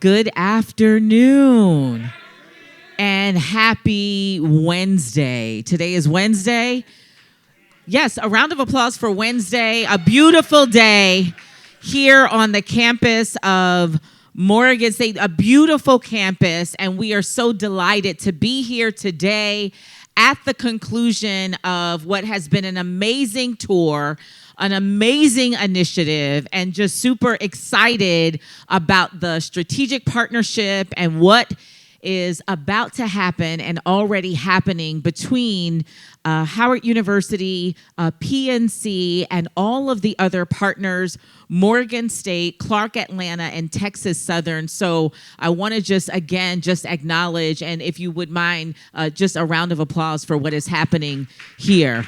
Good afternoon and happy Wednesday. Today is Wednesday. Yes, a round of applause for Wednesday, a beautiful day here on the campus of Morgan State, a beautiful campus, and we are so delighted to be here today at the conclusion of what has been an amazing tour, an amazing initiative, and just super excited about the strategic partnership and what is about to happen and already happening between Howard University, PNC, and all of the other partners, Morgan State, Clark Atlanta, and Texas Southern. So I want to just acknowledge, and if you would mind, just a round of applause for what is happening here.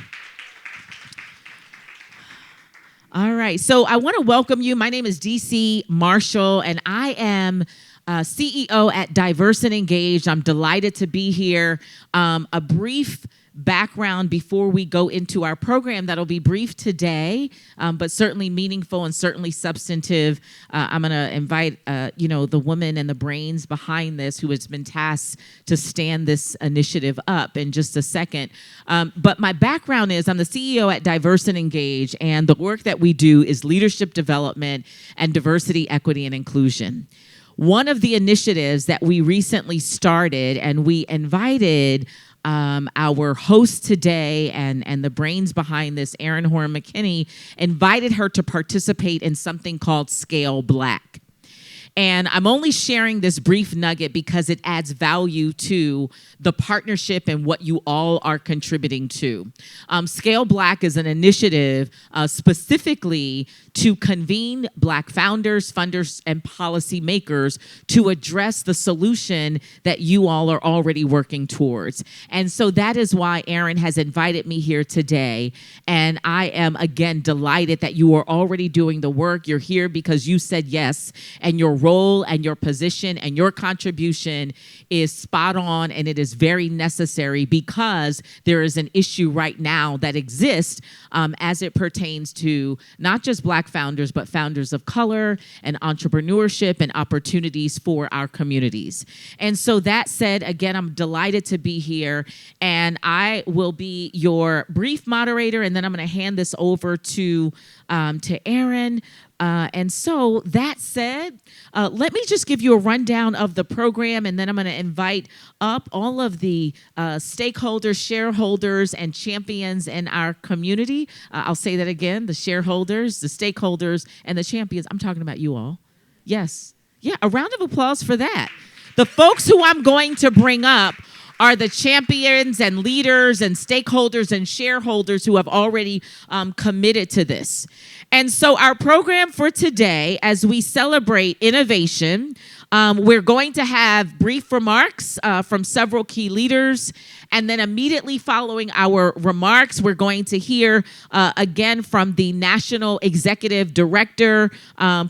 All right, so I want to welcome you. My name is DC Marshall, and I am CEO at Diverse and Engaged. I'm delighted to be here. A brief background before we go into our program that'll be brief today, but certainly meaningful and certainly substantive. I'm going to invite, the woman and the brains behind this who has been tasked to stand this initiative up in just a second. But my background is I'm the CEO at Diverse and Engage, and the work that we do is leadership development and diversity, equity, and inclusion. One of the initiatives that we recently started, and we invited our host today and the brains behind this, Erin Horn McKinney, invited her to participate in something called Scale Black. And I'm only sharing this brief nugget because it adds value to the partnership and what you all are contributing to. Scale Black is an initiative specifically to convene Black founders, funders, and policymakers to address the solution that you all are already working towards. And so that is why Erin has invited me here today. And I am, again, delighted that you are already doing the work. You're here because you said yes, and your role and your position and your contribution is spot on, and it is very necessary because there is an issue right now that exists as it pertains to not just Black founders, but founders of color and entrepreneurship and opportunities for our communities. And so that said, again, I'm delighted to be here, and I will be your brief moderator, and then I'm going to hand this over to Erin. And so that said, let me just give you a rundown of the program, and then I'm going to invite up all of the stakeholders, shareholders, and champions in our community. I'll say that again, the shareholders, the stakeholders, and the champions. I'm talking about you all. Yes. Yeah, a round of applause for that. The folks who I'm going to bring up are the champions and leaders and stakeholders and shareholders who have already committed to this. And so our program for today, as we celebrate innovation, we're going to have brief remarks from several key leaders. And then immediately following our remarks, we're going to hear again from the National Executive Director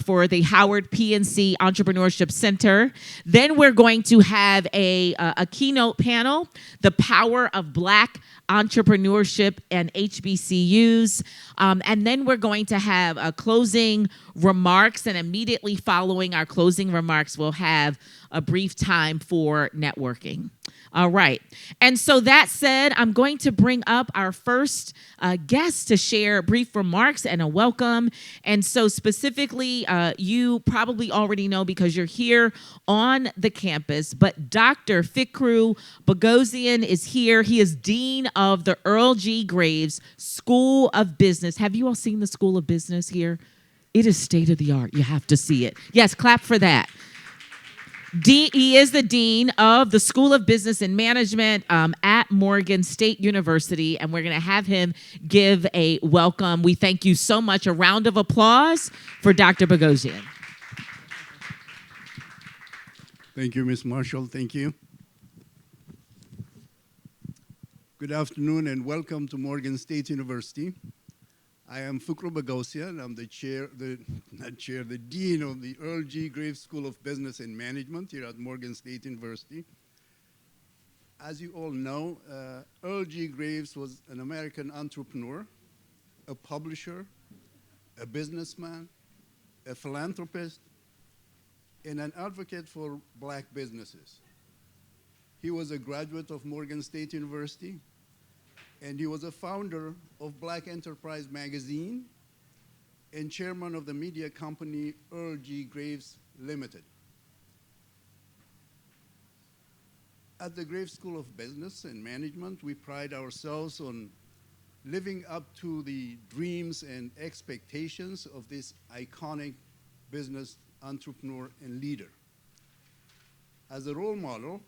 for the Howard PNC Entrepreneurship Center. Then we're going to have a keynote panel, The Power of Black Entrepreneurship and HBCUs. And then we're going to have closing remarks, and immediately following our closing remarks, we'll have a brief time for networking. All right. And so that said, I'm going to bring up our first guest to share brief remarks and a welcome. And so specifically, you probably already know because you're here on the campus, but Dr. Fikru Bogosian is here. He is Dean of the Earl G. Graves School of Business. Have you all seen the School of Business here? It is state of the art. You have to see it. Yes, clap for that. He is the Dean of the School of Business and Management at Morgan State University, and we're going to have him give a welcome. We thank you so much. A round of applause for Dr. Bogosian. Thank you, Ms. Marshall. Thank you. Good afternoon and welcome to Morgan State University. I am Fikru Bogosian. I'm the Dean of the Earl G. Graves School of Business and Management here at Morgan State University. As you all know, Earl G. Graves was an American entrepreneur, a publisher, a businessman, a philanthropist, and an advocate for black businesses. He was a graduate of Morgan State University, and he was a founder of Black Enterprise magazine and chairman of the media company Earl G. Graves Limited. At the Graves School of Business and Management, we pride ourselves on living up to the dreams and expectations of this iconic business entrepreneur and leader. As a role model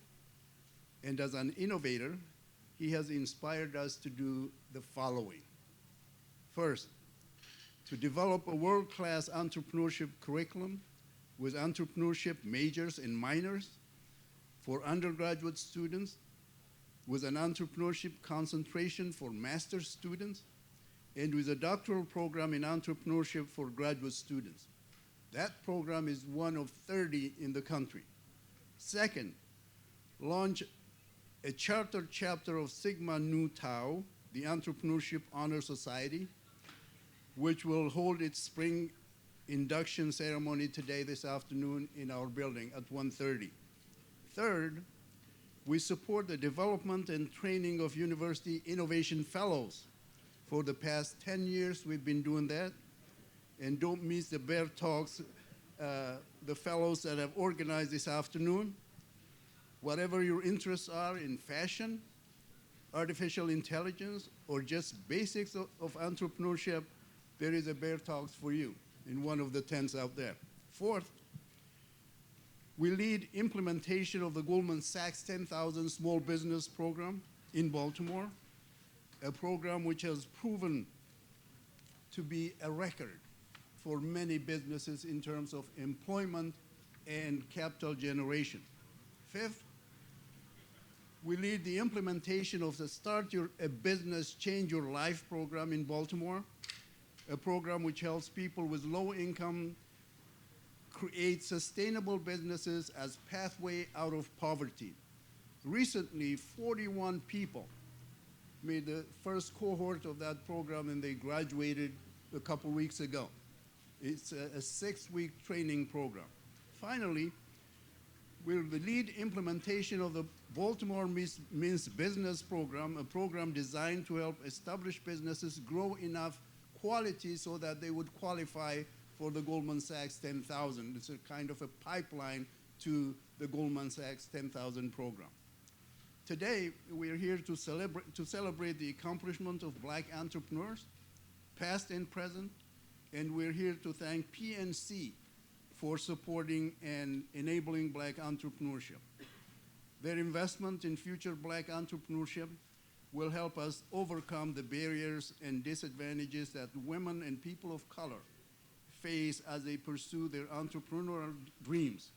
and as an innovator, he has inspired us to do the following. First, to develop a world-class entrepreneurship curriculum with entrepreneurship majors and minors for undergraduate students, with an entrepreneurship concentration for master's students, and with a doctoral program in entrepreneurship for graduate students. That program is one of 30 in the country. Second, launch a charter chapter of Sigma Nu Tau, the Entrepreneurship Honor Society, which will hold its spring induction ceremony today, this afternoon, in our building at 1:30. Third, we support the development and training of university innovation fellows. For the past 10 years, we've been doing that. And don't miss the Bear Talks, the fellows that have organized this afternoon. Whatever your interests are in fashion, artificial intelligence, or just basics of entrepreneurship, there is a Bear Talks for you in one of the tents out there. Fourth, we lead implementation of the Goldman Sachs 10,000 Small Business Program in Baltimore, a program which has proven to be a record for many businesses in terms of employment and capital generation. Fifth, we lead the implementation of the Start a Business, Change Your Life program in Baltimore, a program which helps people with low income create sustainable businesses as pathway out of poverty. Recently, 41 people made the first cohort of that program, and they graduated a couple weeks ago. It's a 6-week training program. Finally, we're the lead implementation of the Baltimore Means Business program, a program designed to help established businesses grow enough quality so that they would qualify for the Goldman Sachs 10,000. It's a kind of a pipeline to the Goldman Sachs 10,000 program. Today, we're here to celebrate the accomplishment of black entrepreneurs, past and present, and we're here to thank PNC for supporting and enabling black entrepreneurship. Their investment in future black entrepreneurship will help us overcome the barriers and disadvantages that women and people of color face as they pursue their entrepreneurial dreams.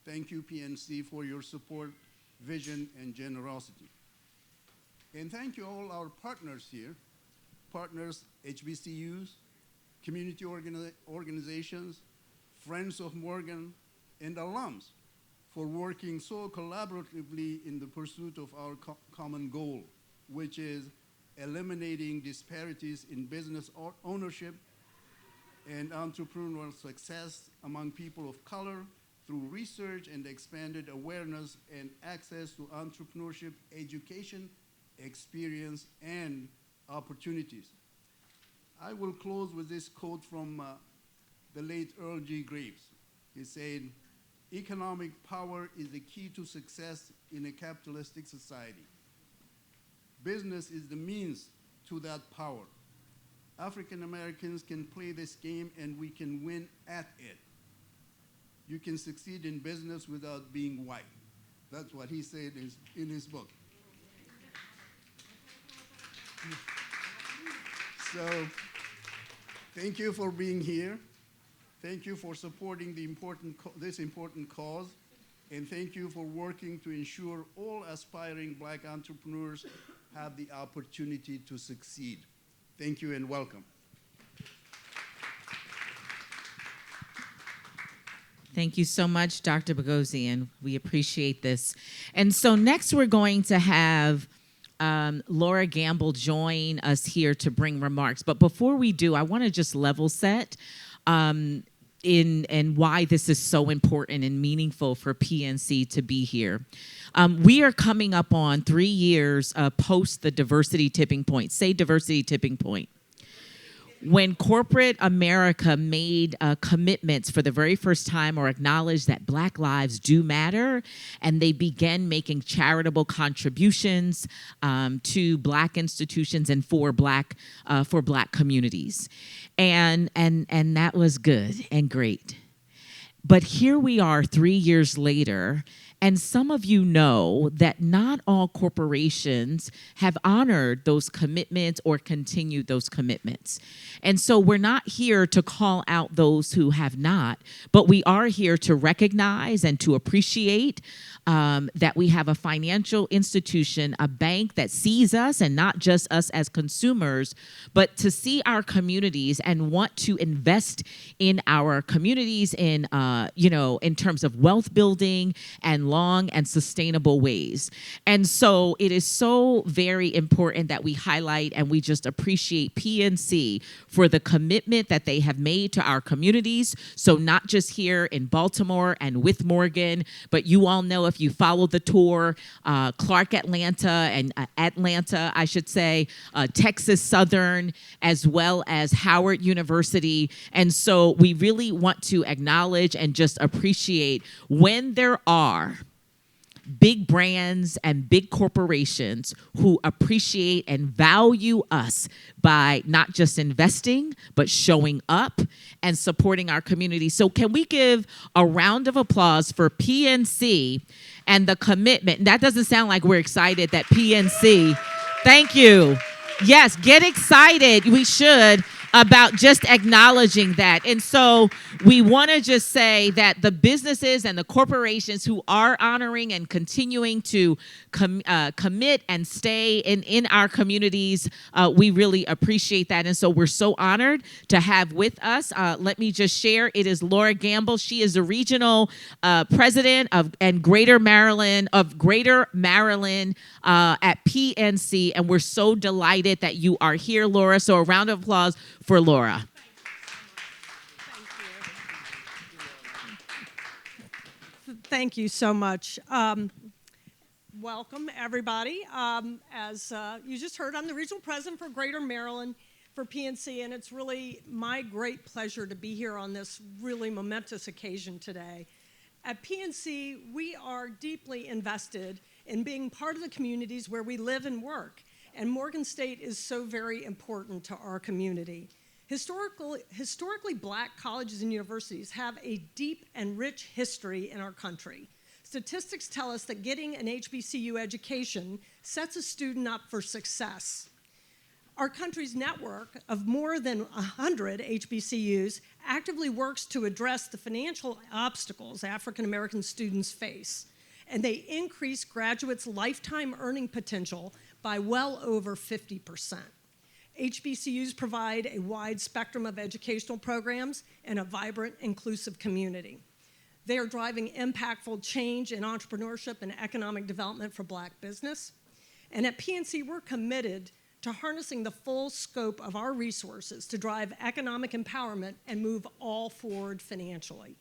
Thank you, PNC, for your support, vision, and generosity. And thank you all our partners here, partners, HBCUs, community organizations, Friends of Morgan, and alums for working so collaboratively in the pursuit of our common goal, which is eliminating disparities in business ownership and entrepreneurial success among people of color through research and expanded awareness and access to entrepreneurship education, experience, and opportunities. I will close with this quote from the late Earl G. Graves. He said, "Economic power is the key to success in a capitalistic society. Business is the means to that power. African Americans can play this game and we can win at it. You can succeed in business without being white." That's what he said in his book. So, thank you for being here. Thank you for supporting this important cause. And thank you for working to ensure all aspiring black entrepreneurs have the opportunity to succeed. Thank you and welcome. Thank you so much, Dr. Bogosian. We appreciate this. And so next we're going to have Laura Gamble join us here to bring remarks. But before we do, I want to just level set. in why this is so important and meaningful for PNC to be here. We are coming up on 3 years post the diversity tipping point. Say diversity tipping point. When corporate America made commitments for the very first time or acknowledged that Black lives do matter, and they began making charitable contributions to Black institutions and for Black communities, and that was good and great. But here we are 3 years later, and some of you know that not all corporations have honored those commitments or continued those commitments. And so we're not here to call out those who have not, but we are here to recognize and to appreciate that we have a financial institution, a bank that sees us, and not just us as consumers, but to see our communities and want to invest in our communities in terms of wealth building and long and sustainable ways. And so it is so very important that we highlight and we just appreciate PNC for the commitment that they have made to our communities. So not just here in Baltimore and with Morgan, but you all know if you followed the tour, Clark Atlanta and Atlanta, I should say, Texas Southern, as well as Howard University. And so we really want to acknowledge and just appreciate when there are big brands and big corporations who appreciate and value us by not just investing, but showing up and supporting our community. So can we give a round of applause for PNC and the commitment? That doesn't sound like we're excited that PNC, thank you. Yes, get excited. We should about just acknowledging that. And so we want to just say that the businesses and the corporations who are honoring and continuing to commit and stay in our communities, we really appreciate that. And so we're so honored to have with us. Let me just share, it is Laura Gamble. She is the regional president of Greater Maryland at PNC. And we're so delighted that you are here, Laura. So a round of applause for Laura. Thank you so much. Welcome, everybody. As you just heard, I'm the regional president for Greater Maryland for PNC, and it's really my great pleasure to be here on this really momentous occasion today. At PNC, we are deeply invested in being part of the communities where we live and work, and Morgan State is so very important to our community. Historically, Black colleges and universities have a deep and rich history in our country. Statistics tell us that getting an HBCU education sets a student up for success. Our country's network of more than 100 HBCUs actively works to address the financial obstacles African American students face, and they increase graduates' lifetime earning potential by well over 50%. HBCUs provide a wide spectrum of educational programs and a vibrant, inclusive community. They are driving impactful change in entrepreneurship and economic development for Black business. And at PNC, we're committed to harnessing the full scope of our resources to drive economic empowerment and move all forward financially.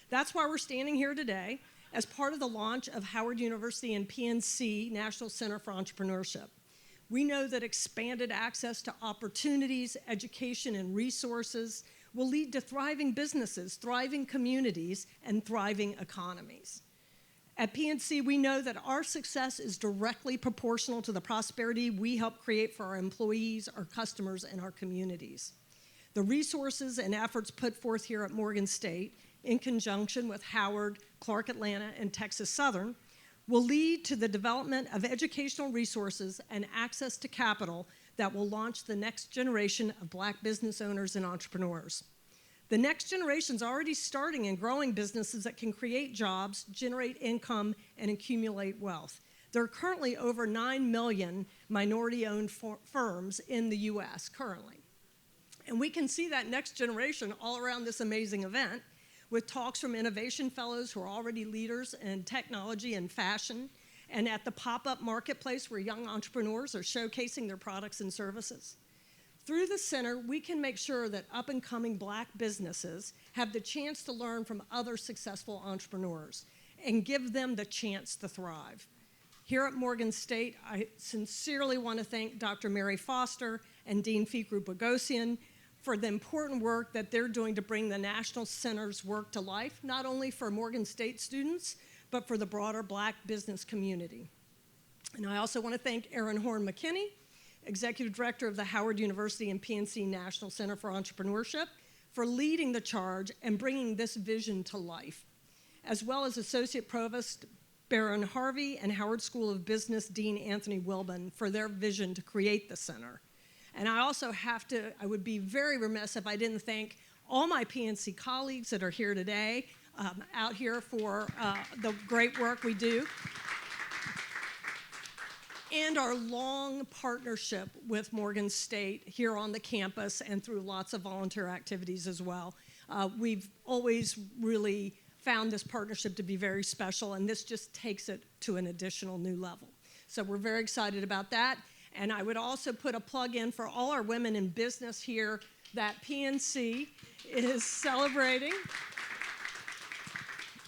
That's why we're standing here today as part of the launch of Howard University and PNC National Center for Entrepreneurship. We know that expanded access to opportunities, education, and resources will lead to thriving businesses, thriving communities, and thriving economies. At PNC, we know that our success is directly proportional to the prosperity we help create for our employees, our customers, and our communities. The resources and efforts put forth here at Morgan State, in conjunction with Howard, Clark Atlanta, and Texas Southern, will lead to the development of educational resources and access to capital that will launch the next generation of Black business owners and entrepreneurs. The next generation is already starting and growing businesses that can create jobs, generate income, and accumulate wealth. There are currently over 9 million minority-owned firms in the U.S. currently. And we can see that next generation all around this amazing event, with talks from innovation fellows who are already leaders in technology and fashion, and at the pop-up marketplace where young entrepreneurs are showcasing their products and services. Through the center, we can make sure that up-and-coming Black businesses have the chance to learn from other successful entrepreneurs and give them the chance to thrive. Here at Morgan State, I sincerely want to thank Dr. Mary Foster and Dean Fikru Bogosian for the important work that they're doing to bring the National Center's work to life, not only for Morgan State students, but for the broader Black business community. And I also want to thank Erin Horn McKinney, Executive Director of the Howard University and PNC National Center for Entrepreneurship, for leading the charge and bringing this vision to life, as well as Associate Provost Baron Harvey and Howard School of Business Dean Anthony Wilbon for their vision to create the center. And I also I would be very remiss if I didn't thank all my PNC colleagues that are here today, out here for the great work we do, and our long partnership with Morgan State here on the campus and through lots of volunteer activities as well. We've always really found this partnership to be very special, and this just takes it to an additional new level. So we're very excited about that. And I would also put a plug in for all our women in business here that PNC is celebrating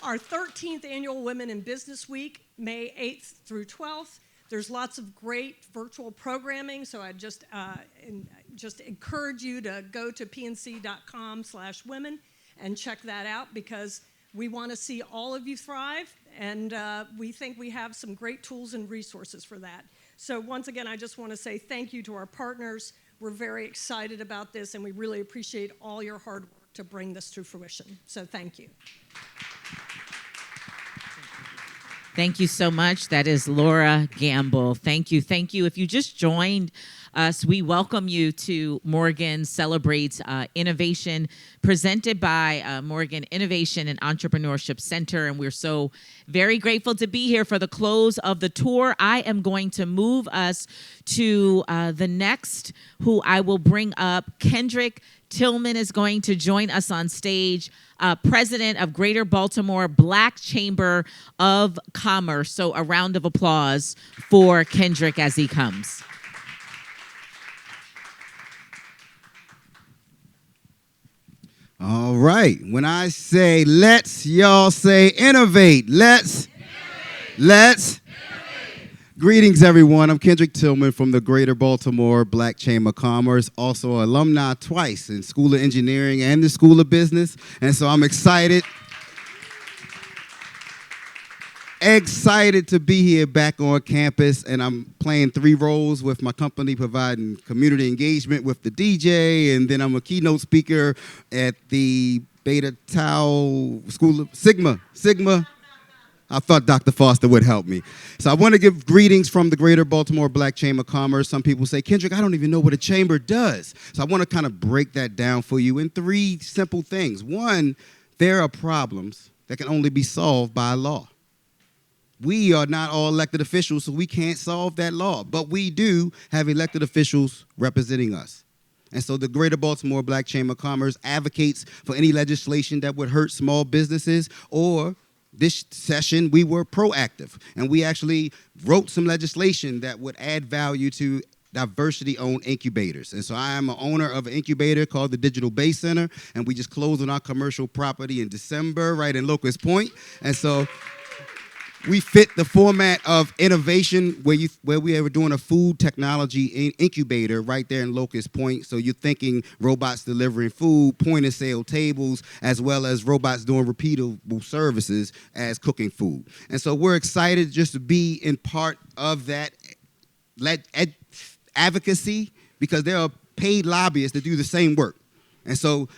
our 13th annual Women in Business Week, May 8th through 12th. There's lots of great virtual programming, so I just encourage you to go to pnc.com/women and check that out, because we want to see all of you thrive, and we think we have some great tools and resources for that. So once again, I just want to say thank you to our partners. We're very excited about this, and we really appreciate all your hard work to bring this to fruition. So thank you. Thank you so much. That is Laura Gamble. Thank you. Thank you. If you just joined us, we welcome you to Morgan Celebrates Innovation, presented by Morgan Innovation and Entrepreneurship Center. And we're so very grateful to be here for the close of the tour. I am going to move us to the next, who I will bring up. Kendrick Tillman is going to join us on stage, president of Greater Baltimore Black Chamber of Commerce. So a round of applause for Kendrick as he comes. All right. When I say let's, y'all say innovate. Let's. Let's. Greetings, everyone. I'm Kendrick Tillman from the Greater Baltimore Black Chamber of Commerce, also alumni twice in School of Engineering and the School of Business. And so I'm excited to be here back on campus, and I'm playing 3 roles with my company, providing community engagement with the DJ, and then I'm a keynote speaker at the Beta Tau School of Sigma. I thought Dr. Foster would help me. So I want to give greetings from the Greater Baltimore Black Chamber of Commerce. Some people say, Kendrick, I don't even know what a chamber does. So I want to kind of break that down for you in 3 simple things. One, there are problems that can only be solved by law. We are not all elected officials, so we can't solve that law. But we do have elected officials representing us. And so the Greater Baltimore Black Chamber of Commerce advocates for any legislation that would hurt small businesses, or this session, we were proactive, and we actually wrote some legislation that would add value to diversity-owned incubators. And so I am an owner of an incubator called the Digital Base Center, and we just closed on our commercial property in December, right in Locust Point. And so we fit the format of innovation where we were doing a food technology incubator right there in Locust Point. So you're thinking robots delivering food, point-of-sale tables, as well as robots doing repeatable services as cooking food. And so we're excited just to be in part of that advocacy, because there are paid lobbyists that do the same work. And so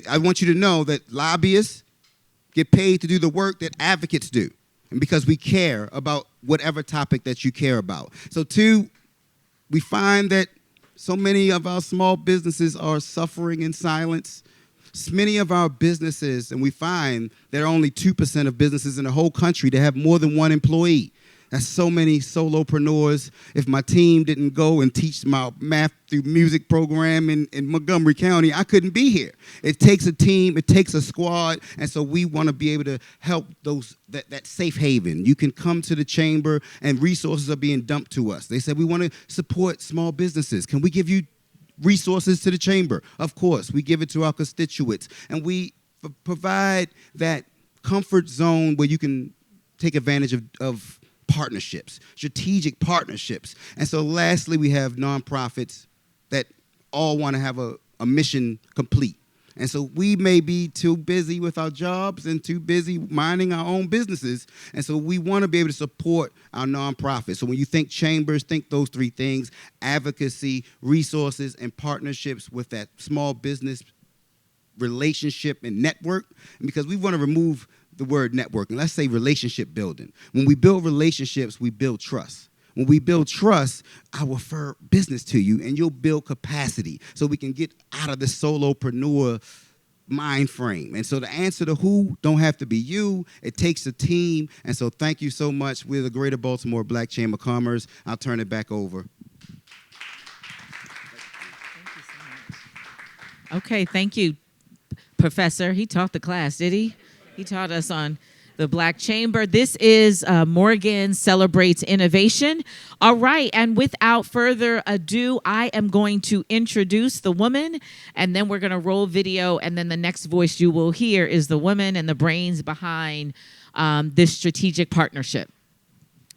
I want you to know that lobbyists get paid to do the work that advocates do, and because we care about whatever topic that you care about. So 2, we find that so many of our small businesses are suffering in silence. Many of our businesses, and we find there are only 2% of businesses in the whole country that have more than 1 employee. That's so many solopreneurs. If my team didn't go and teach my math through music program in Montgomery County, I couldn't be here. It takes a team, it takes a squad, and so we want to be able to help that safe haven. You can come to the chamber, and resources are being dumped to us. They said, we want to support small businesses. Can we give you resources to the chamber? Of course. We give it to our constituents. And we provide that comfort zone where you can take advantage of partnerships, strategic partnerships. And so lastly, we have nonprofits that all want to have a mission complete. And so we may be too busy with our jobs and too busy minding our own businesses. And so we want to be able to support our nonprofits. So when you think chambers, think those three things: advocacy, resources, and partnerships with that small business relationship and network. And because we want to remove the word networking, let's say relationship building. When we build relationships, we build trust. When we build trust, I will refer business to you, and you'll build capacity so we can get out of the solopreneur mind frame. And so the answer to who don't have to be you. It takes a team. And so thank you so much. We're the Greater Baltimore Black Chamber of Commerce. I'll turn it back over. Okay, thank you, Professor. He taught the class, did he? He taught us on the Black Chamber. This is Morgan Celebrates Innovation. All right, and without further ado, I am going to introduce the woman, and then we're going to roll video, and then the next voice you will hear is the woman and the brains behind this strategic partnership.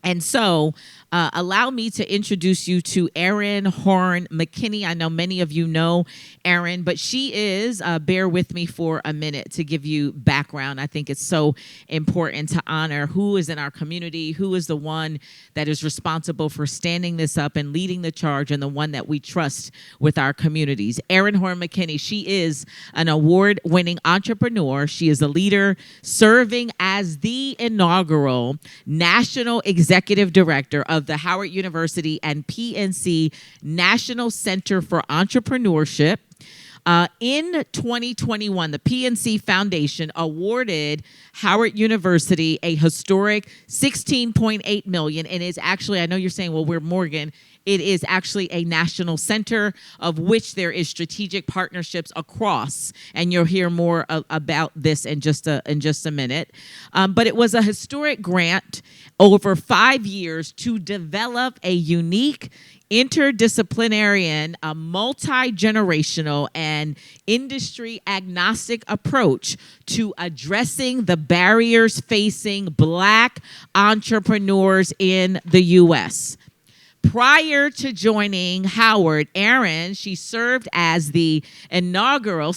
And so allow me to introduce you to Erin Horn McKinney. I know many of you know Erin, but she is, bear with me for a minute to give you background. I think it's so important to honor who is in our community, who is the one that is responsible for standing this up and leading the charge, and the one that we trust with our communities. Erin Horn McKinney, she is an award-winning entrepreneur. She is a leader serving as the inaugural National Executive Director of the Howard University and PNC National Center for Entrepreneurship. In 2021, the PNC Foundation awarded Howard University a historic $16.8 million, and it's actually, I know you're saying, well, we're Morgan. It is actually a national center of which there is strategic partnerships across, and you'll hear more about this in just a minute. But it was a historic grant over 5 years to develop a unique, interdisciplinary, multi-generational, and industry-agnostic approach to addressing the barriers facing Black entrepreneurs in the U.S. Prior to joining Howard, Erin, she served as the inaugural,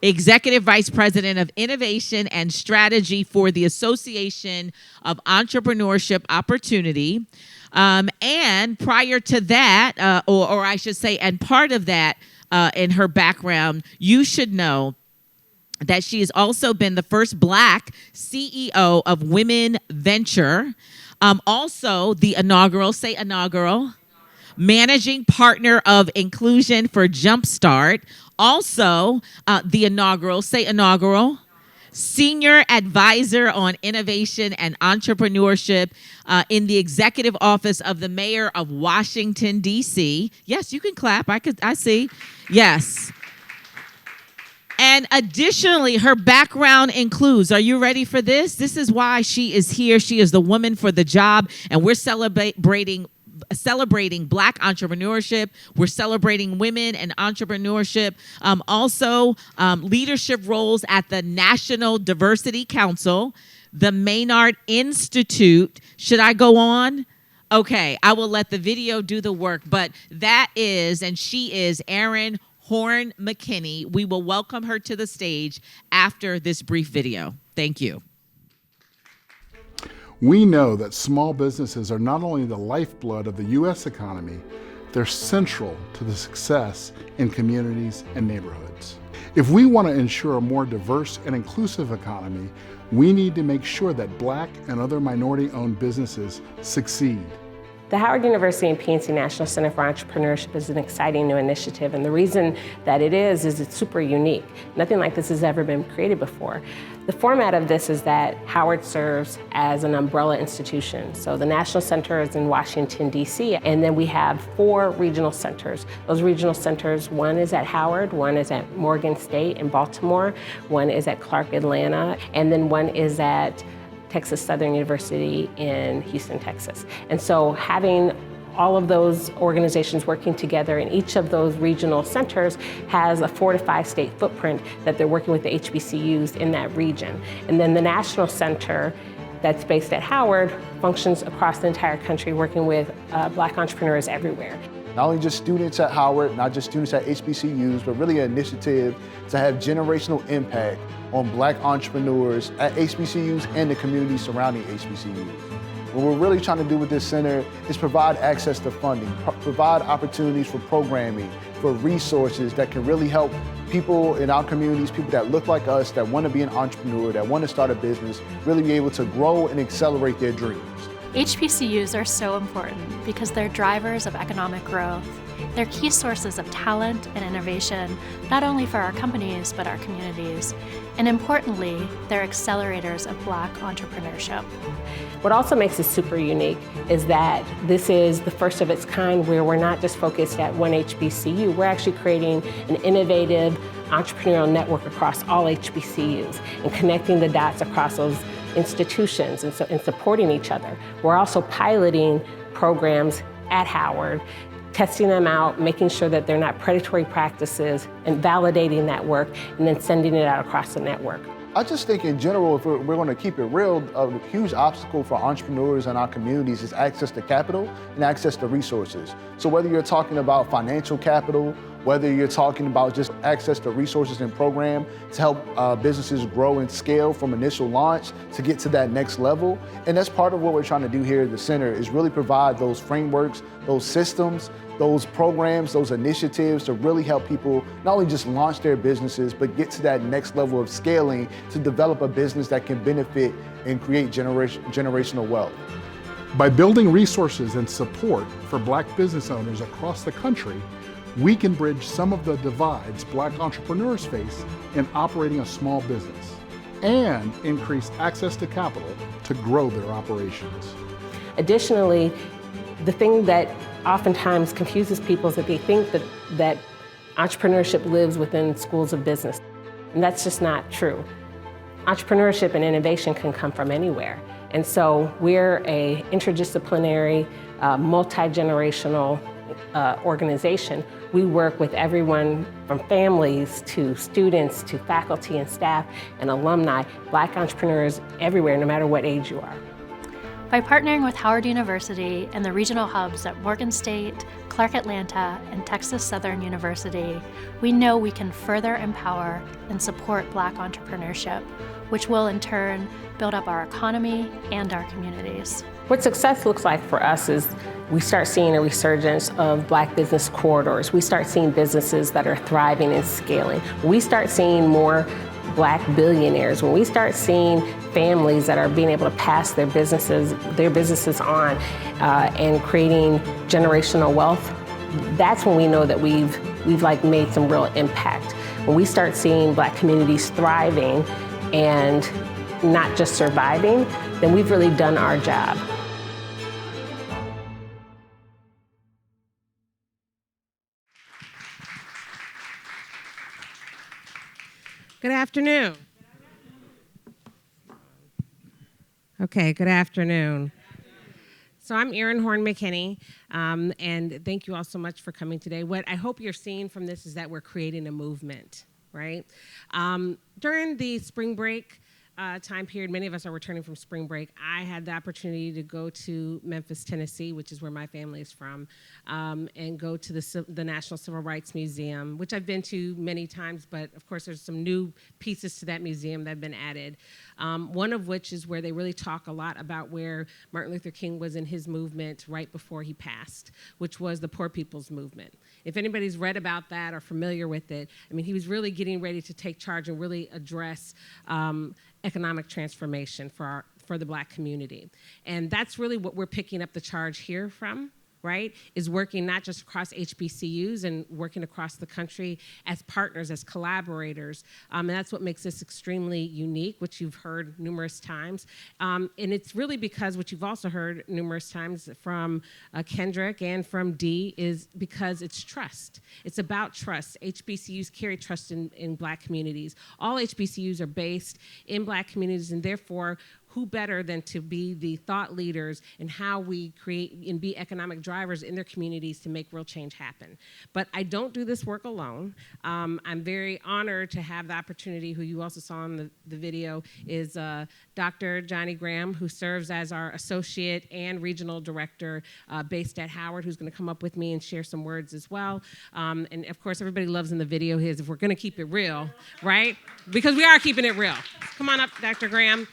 Executive Vice President of Innovation and Strategy for the Association of Entrepreneurship Opportunity. And prior to that, or I should say, and part of that in her background, you should know that she has also been the first Black CEO of Women Venture. Also the inaugural, Managing Partner of Inclusion for Jumpstart. Also the inaugural, Senior Advisor on Innovation and Entrepreneurship in the Executive Office of the Mayor of Washington, D.C. Yes, you can clap. I see. Yes. And additionally, her background includes, are you ready for this? This is why she is here. She is the woman for the job, and we're celebrating Black entrepreneurship. We're celebrating women and entrepreneurship. Also, leadership roles at the National Diversity Council, the Maynard Institute. Should I go on? Okay, I will let the video do the work, but that is, and she is Erin Horn McKinney. We will welcome her to the stage after this brief video. Thank you. We know that small businesses are not only the lifeblood of the U.S. economy, they're central to the success in communities and neighborhoods. If we want to ensure a more diverse and inclusive economy, we need to make sure that Black and other minority-owned businesses succeed. The Howard University and PNC National Center for Entrepreneurship is an exciting new initiative, and the reason that it is it's super unique. Nothing like this has ever been created before. The format of this is that Howard serves as an umbrella institution. So the National Center is in Washington, D.C., and then we have 4 regional centers. Those regional centers, one is at Howard, one is at Morgan State in Baltimore, one is at Clark, Atlanta, and then one is at Texas Southern University in Houston, Texas. And so having all of those organizations working together, and each of those regional centers has a 4 to 5 state footprint that they're working with the HBCUs in that region. And then the national center that's based at Howard functions across the entire country, working with Black entrepreneurs everywhere. Not only just students at Howard, not just students at HBCUs, but really an initiative to have generational impact on Black entrepreneurs at HBCUs and the community surrounding HBCUs. What we're really trying to do with this center is provide access to funding, provide opportunities for programming, for resources that can really help people in our communities, people that look like us, that want to be an entrepreneur, that want to start a business, really be able to grow and accelerate their dreams. HBCUs are so important because they're drivers of economic growth. They're key sources of talent and innovation, not only for our companies, but our communities. And importantly, they're accelerators of Black entrepreneurship. What also makes it super unique is that this is the first of its kind where we're not just focused at one HBCU, we're actually creating an innovative entrepreneurial network across all HBCUs and connecting the dots across those institutions and supporting each other. We're also piloting programs at Howard, testing them out, making sure that they're not predatory practices, and validating that work, and then sending it out across the network. I just think in general, if we're going to keep it real, a huge obstacle for entrepreneurs in our communities is access to capital and access to resources. So whether you're talking about financial capital, whether you're talking about just access to resources and program to help businesses grow and scale from initial launch to get to that next level. And that's part of what we're trying to do here at the center is really provide those frameworks, those systems, those programs, those initiatives to really help people not only just launch their businesses, but get to that next level of scaling to develop a business that can benefit and create generational wealth. By building resources and support for Black business owners across the country, we can bridge some of the divides Black entrepreneurs face in operating a small business and increase access to capital to grow their operations. Additionally, the thing that oftentimes confuses people is that they think that entrepreneurship lives within schools of business, and that's just not true. Entrepreneurship and innovation can come from anywhere. And so we're a interdisciplinary, multi-generational organization. We work with everyone from families to students to faculty and staff and alumni, Black entrepreneurs everywhere, no matter what age you are. By partnering with Howard University and the regional hubs at Morgan State, Clark Atlanta, and Texas Southern University, we know we can further empower and support Black entrepreneurship, which will in turn build up our economy and our communities. What success looks like for us is we start seeing a resurgence of Black business corridors. We start seeing businesses that are thriving and scaling. We start seeing more Black billionaires. When we start seeing families that are being able to pass their businesses on and creating generational wealth, that's when we know that we've made some real impact. When we start seeing Black communities thriving and not just surviving, then we've really done our job. Good afternoon. Okay, good afternoon. So I'm Erin Horn McKinney, and thank you all so much for coming today. What I hope you're seeing from this is that we're creating a movement, right? During the spring break time period, many of us are returning from spring break. I had the opportunity to go to Memphis, Tennessee, which is where my family is from, and go to the National Civil Rights Museum, which I've been to many times, but of course there's some new pieces to that museum that have been added. One of which is where they really talk a lot about where Martin Luther King was in his movement right before he passed, which was the Poor People's Movement. If anybody's read about that or familiar with it, I mean, he was really getting ready to take charge and really address economic transformation for the Black community. And that's really what we're picking up the charge here from, right, is working not just across HBCUs and working across the country as partners, as collaborators. And that's what makes this extremely unique, which you've heard numerous times. And it's really because what you've also heard numerous times from Kendrick and from Dee is because it's trust. It's about trust. HBCUs carry trust in Black communities. All HBCUs are based in Black communities, and therefore who better than to be the thought leaders in how we create and be economic drivers in their communities to make real change happen. But I don't do this work alone. I'm very honored to have the opportunity, who you also saw in the video, is Dr. Johnny Graham, who serves as our associate and regional director based at Howard, who's going to come up with me and share some words as well. And of course, everybody loves in the video is if we're going to keep it real, right? Because we are keeping it real. Come on up, Dr. Graham.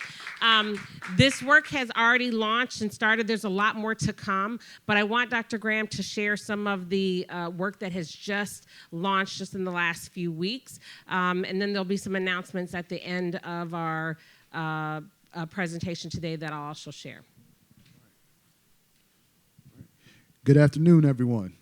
This work has already launched and started. There's a lot more to come, but I want Dr. Graham to share some of the work that has just launched just in the last few weeks. And then there'll be some announcements at the end of our presentation today that I'll also share. Good afternoon, everyone.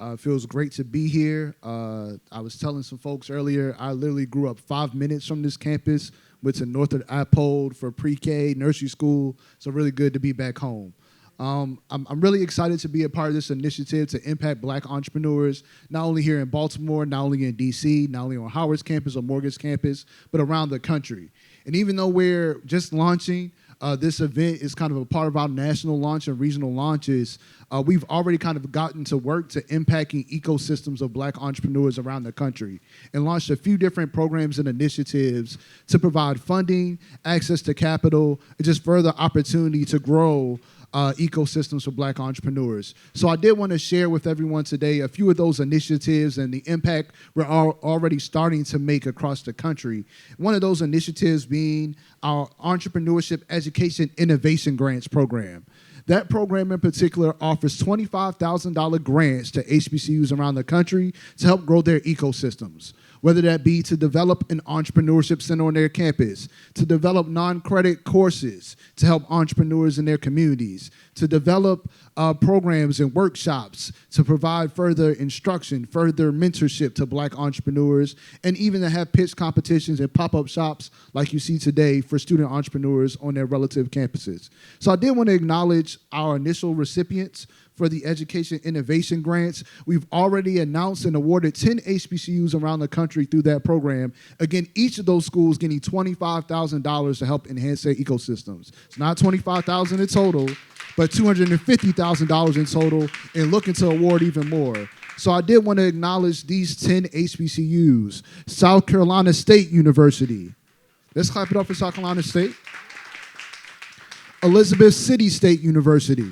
It feels great to be here. I was telling some folks earlier, I literally grew up 5 minutes from this campus, went to Northern Appold for pre-K, nursery school, so really good to be back home. I'm really excited to be a part of this initiative to impact Black entrepreneurs, not only here in Baltimore, not only in DC, not only on Howard's campus or Morgan's campus, but around the country. And even though we're just launching, this event is kind of a part of our national launch and regional launches. We've already kind of gotten to work to impacting ecosystems of Black entrepreneurs around the country and launched a few different programs and initiatives to provide funding, access to capital, and just further opportunity to grow ecosystems for Black entrepreneurs. So I did want to share with everyone today a few of those initiatives and the impact we're already starting to make across the country. One of those initiatives being our Entrepreneurship Education Innovation Grants program. That program in particular offers $25,000 grants to HBCUs around the country to help grow their ecosystems, whether that be to develop an entrepreneurship center on their campus, to develop non-credit courses to help entrepreneurs in their communities, to develop programs and workshops to provide further instruction, further mentorship to Black entrepreneurs, and even to have pitch competitions and pop-up shops like you see today for student entrepreneurs on their relative campuses. So I did want to acknowledge our initial recipients for the Education Innovation Grants. We've already announced and awarded 10 HBCUs around the country through that program. Again, each of those schools getting $25,000 to help enhance their ecosystems. It's not $25,000 in total, but $250,000 in total, and looking to award even more. So I did want to acknowledge these 10 HBCUs. South Carolina State University. Let's clap it up for South Carolina State. Elizabeth City State University.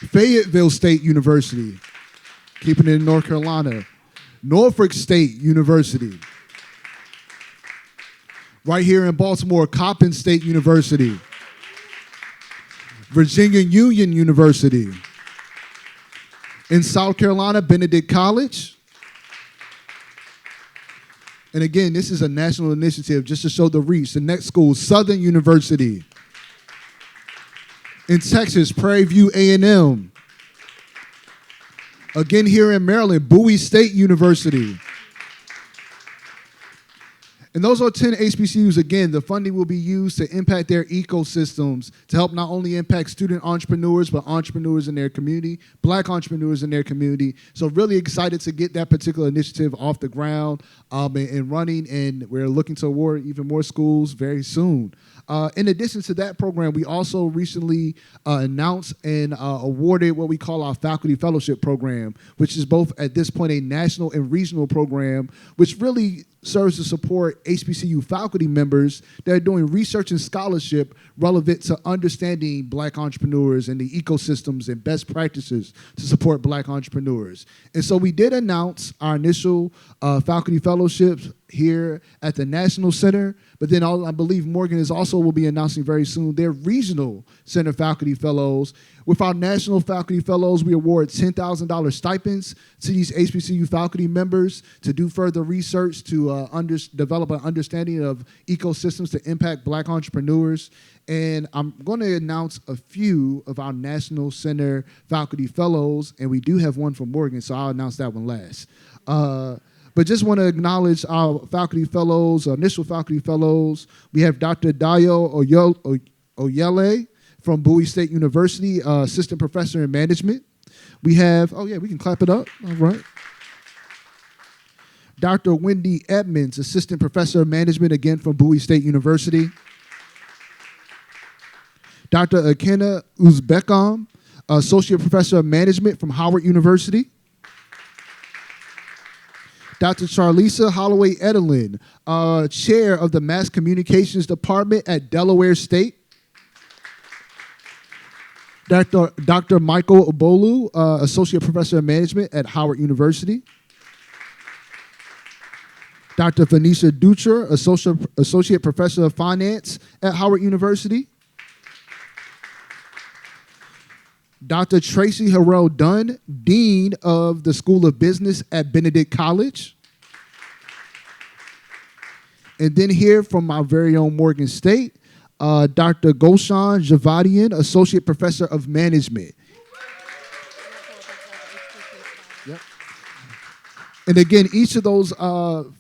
Fayetteville State University, keeping it in North Carolina. Norfolk State University. Right here in Baltimore, Coppin State University. Virginia Union University. In South Carolina, Benedict College. And again, this is a national initiative just to show the reach. The next school, Southern University. In Texas, Prairie View A&M. Again, here in Maryland, Bowie State University. And those are 10 HBCUs. Again, the funding will be used to impact their ecosystems to help not only impact student entrepreneurs, but entrepreneurs in their community, Black entrepreneurs in their community. So really excited to get that particular initiative off the ground and running, and we're looking to award even more schools very soon. In addition to that program, we also recently announced and awarded what we call our Faculty Fellowship Program, which is both at this point a national and regional program, which really serves to support HBCU faculty members that are doing research and scholarship relevant to understanding Black entrepreneurs and the ecosystems and best practices to support Black entrepreneurs. And so we did announce our initial faculty fellowships here at the National Center, but then I believe Morgan will be announcing very soon their regional center faculty fellows. With our national faculty fellows, we award $10,000 stipends to these HBCU faculty members to do further research to develop an understanding of ecosystems to impact Black entrepreneurs. And I'm going to announce a few of our National Center faculty fellows, and we do have one from Morgan, so I'll announce that one last. But just want to acknowledge our faculty fellows, our initial faculty fellows. We have Dr. Dayo Oyele from Bowie State University, assistant professor in management. We have, we can clap it up, all right. Dr. Wendy Edmonds, Assistant Professor of Management, again from Bowie State University. Dr. Akena Uzbekam, Associate Professor of Management from Howard University. Dr. Charlisa Holloway Edelin, Chair of the Mass Communications Department at Delaware State. Dr. Michael Obolu, Associate Professor of Management at Howard University. Dr. Venetia Dutra, Associate Professor of Finance at Howard University. Dr. Tracy Harrell Dunn, Dean of the School of Business at Benedict College. And then here from my very own Morgan State, Dr. Gulshan Javadian, Associate Professor of Management. Yep. And again, each of those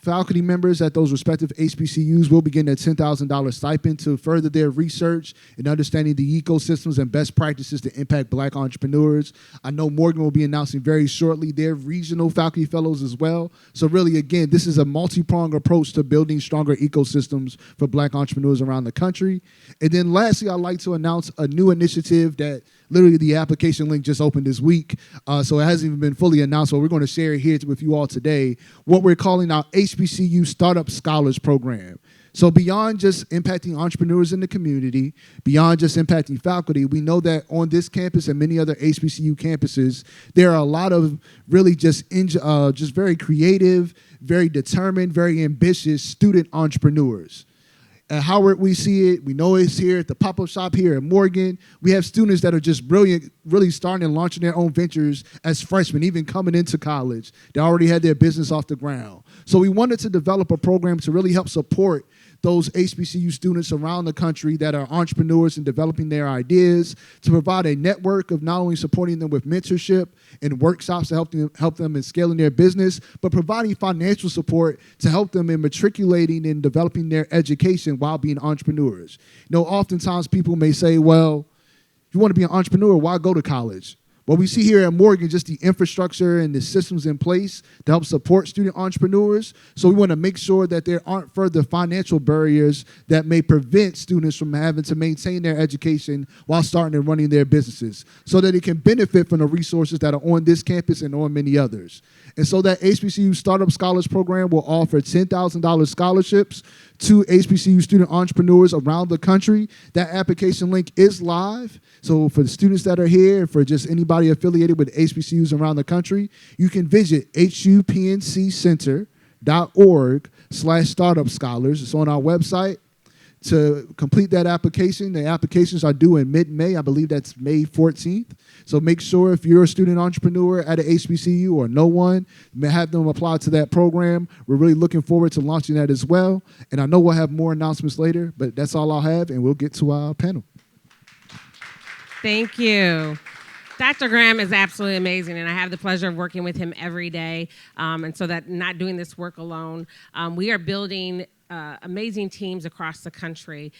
faculty members at those respective HBCUs will be getting a $10,000 stipend to further their research and understanding the ecosystems and best practices to impact Black entrepreneurs. I know Morgan will be announcing very shortly their regional faculty fellows as well. So really, again, this is a multi-pronged approach to building stronger ecosystems for Black entrepreneurs around the country. And then lastly, I'd like to announce a new initiative that literally the application link just opened this week, so it hasn't even been fully announced, but we're going to share it here with you all today, what we're calling our HBCU Startup Scholars Program. So beyond just impacting entrepreneurs in the community, beyond just impacting faculty, we know that on this campus and many other HBCU campuses, there are a lot of really just very creative, very determined, very ambitious student entrepreneurs. At Howard, we see it. We know it's here at the pop-up shop here at Morgan. We have students that are just brilliant, really starting and launching their own ventures as freshmen, even coming into college. They already had their business off the ground. So we wanted to develop a program to really help support those HBCU students around the country that are entrepreneurs and developing their ideas, to provide a network of not only supporting them with mentorship and workshops to help them in scaling their business, but providing financial support to help them in matriculating and developing their education while being entrepreneurs. You know, oftentimes people may say, well, if you want to be an entrepreneur, why go to college? Well, we see here at Morgan just the infrastructure and the systems in place to help support student entrepreneurs. So we want to make sure that there aren't further financial barriers that may prevent students from having to maintain their education while starting and running their businesses, so that it can benefit from the resources that are on this campus and on many others. And so that HBCU Startup Scholars Program will offer $10,000 scholarships to HBCU student entrepreneurs around the country. That application link is live. So for the students that are here, and for just anybody affiliated with HBCUs around the country, you can visit hupnccenter.org/startup scholars. It's on our website. To complete that application, the applications are due in mid-May. I believe that's May 14th. So make sure if you're a student entrepreneur at an HBCU or know one, have them apply to that program. We're really looking forward to launching that as well. And I know we'll have more announcements later, but that's all I'll have, and we'll get to our panel. Thank you. Dr. Graham is absolutely amazing, and I have the pleasure of working with him every day. And so that not doing this work alone, we are building amazing teams across the country.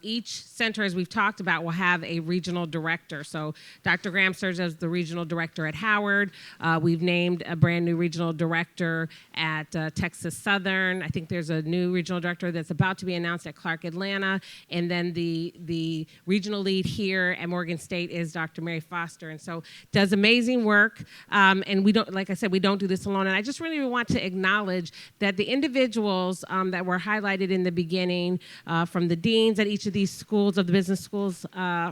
Each center, as we've talked about, will have a regional director. So Dr. Graham serves as the regional director at Howard. We've named a brand new regional director at Texas Southern. I think there's a new regional director that's about to be announced at Clark Atlanta. And then the regional lead here at Morgan State is Dr. Mary Foster. And so does amazing work. And we don't, like I said, we don't do this alone. And I just really want to acknowledge that the individuals that were highlighted in the beginning, from the deans at each of these schools, of the business schools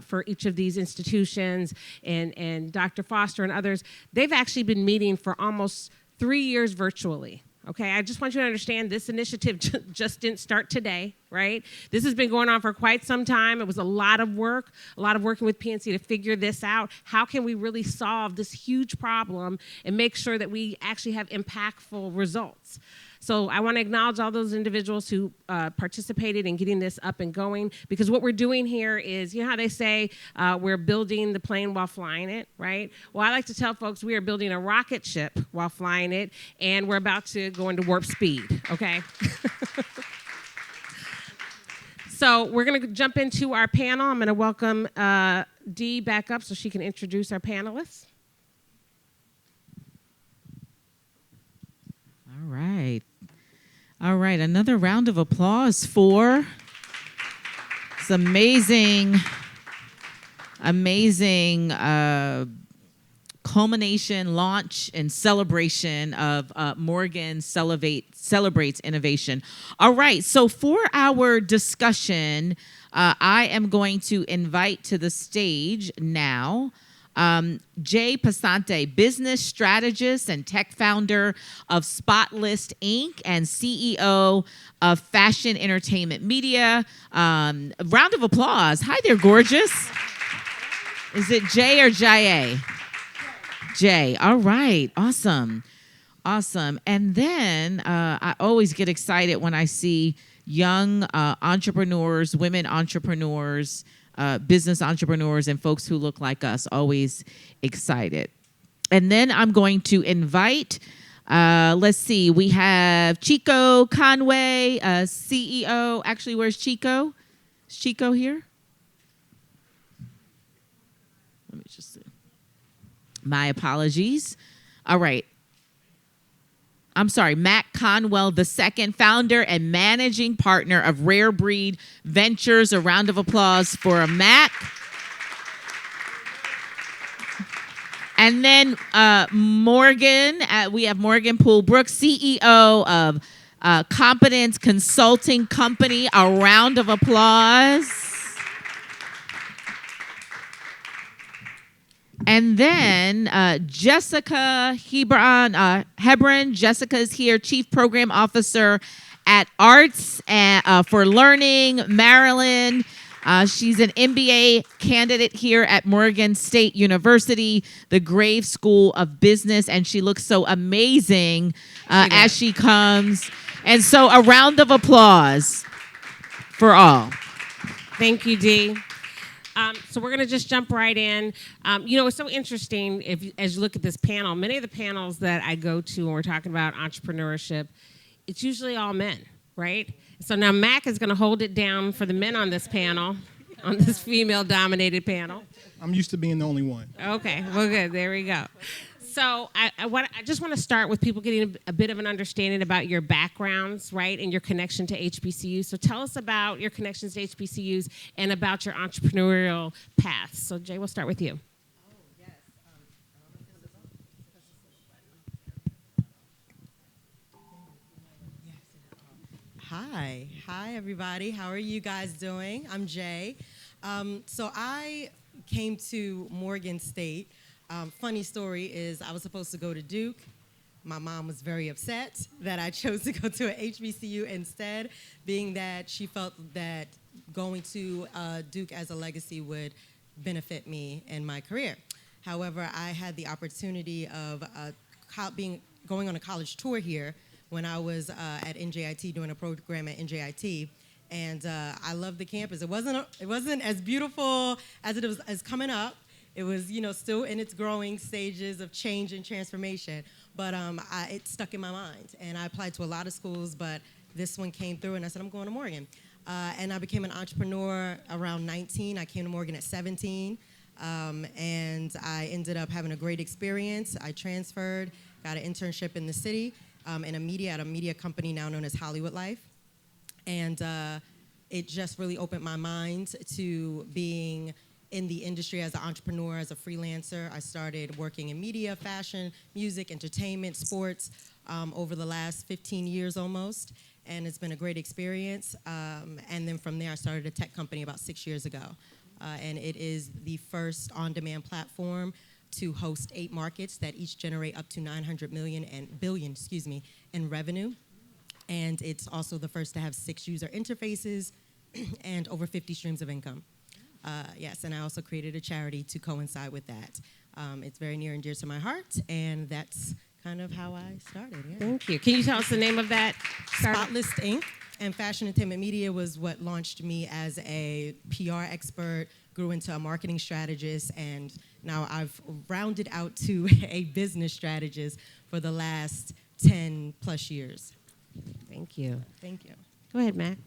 for each of these institutions, and Dr. Foster and others, they've actually been meeting for almost 3 years virtually. Okay, I just want you to understand this initiative just didn't start today, right? This has been going on for quite some time. It was a lot of work, working with PNC to figure this out. How can we really solve this huge problem and make sure that we actually have impactful results? So I want to acknowledge all those individuals who participated in getting this up and going, because what we're doing here is, you know how they say we're building the plane while flying it, right? Well, I like to tell folks we are building a rocket ship while flying it, and we're about to go into warp speed, okay? So we're going to jump into our panel. I'm going to welcome Dee back up so she can introduce our panelists. All All right. All right. Another round of applause for this amazing culmination, launch, and celebration of Morgan Celebrates Innovation. All right, so for our discussion, I am going to invite to the stage now Jay Pasante, business strategist and tech founder of Spotlist Inc. and CEO of Fashion Entertainment Media. Round of applause. Hi there, gorgeous. Is it Jay or Jay? Jay. All right. Awesome. Awesome. And then I always get excited when I see young entrepreneurs, women entrepreneurs, business entrepreneurs, and folks who look like us. Always excited. And then I'm going to invite, let's see, we have Chico Conway, CEO. Actually, where's Chico? Is Chico here? Let me just see. My apologies. All right. I'm sorry, Mac Conwell II, founder and managing partner of Rare Breed Ventures. A round of applause for Mac. And then Morgan, we have Morgan Poole Brooks, CEO of Competence Consulting Company. A round of applause. And then Jessica Hebron. Jessica is here, Chief Program Officer at Arts for Learning, Maryland. She's an MBA candidate here at Morgan State University, the Graves School of Business, and she looks so amazing as she comes. And so a round of applause for all. Thank you, Dee. So we're going to just jump right in. It's so interesting as you look at this panel. Many of the panels that I go to when we're talking about entrepreneurship, it's usually all men, right? So now Mac is going to hold it down for the men on this panel, on this female-dominated panel. I'm used to being the only one. Okay, well, good. There we go. So I just want to start with people getting a bit of an understanding about your backgrounds, right, and your connection to HBCUs. So tell us about your connections to HBCUs and about your entrepreneurial path. So Jay, we'll start with you. Hi, everybody. How are you guys doing? I'm Jay. So I came to Morgan State. Funny story is I was supposed to go to Duke. My mom was very upset that I chose to go to an HBCU instead, being that she felt that going to Duke as a legacy would benefit me in my career. However, I had the opportunity of going on a college tour here when I was at NJIT doing a program at NJIT. And I loved the campus. It wasn't as beautiful as it was as coming up. It was, still in its growing stages of change and transformation, but it stuck in my mind. And I applied to a lot of schools, but this one came through, and I said, I'm going to Morgan. And I became an entrepreneur around 19. I came to Morgan at 17, and I ended up having a great experience. I transferred, got an internship in the city, at a media company now known as Hollywood Life. And it just really opened my mind to being in the industry as an entrepreneur, as a freelancer. I started working in media, fashion, music, entertainment, sports over the last 15 years almost, and it's been a great experience. And then from there, I started a tech company about 6 years ago, and it is the first on-demand platform to host 8 markets that each generate up to $900 billion in revenue. And it's also the first to have 6 user interfaces and over 50 streams of income. Yes, and I also created a charity to coincide with that. It's very near and dear to my heart, and that's kind of how I started. Yeah. Thank you. Can you tell us the name of that? Spotlist Inc. and Fashion Entertainment Media was what launched me as a PR expert, grew into a marketing strategist, and now I've rounded out to a business strategist for the last 10 plus years. Thank you. Thank you. Go ahead, Mac.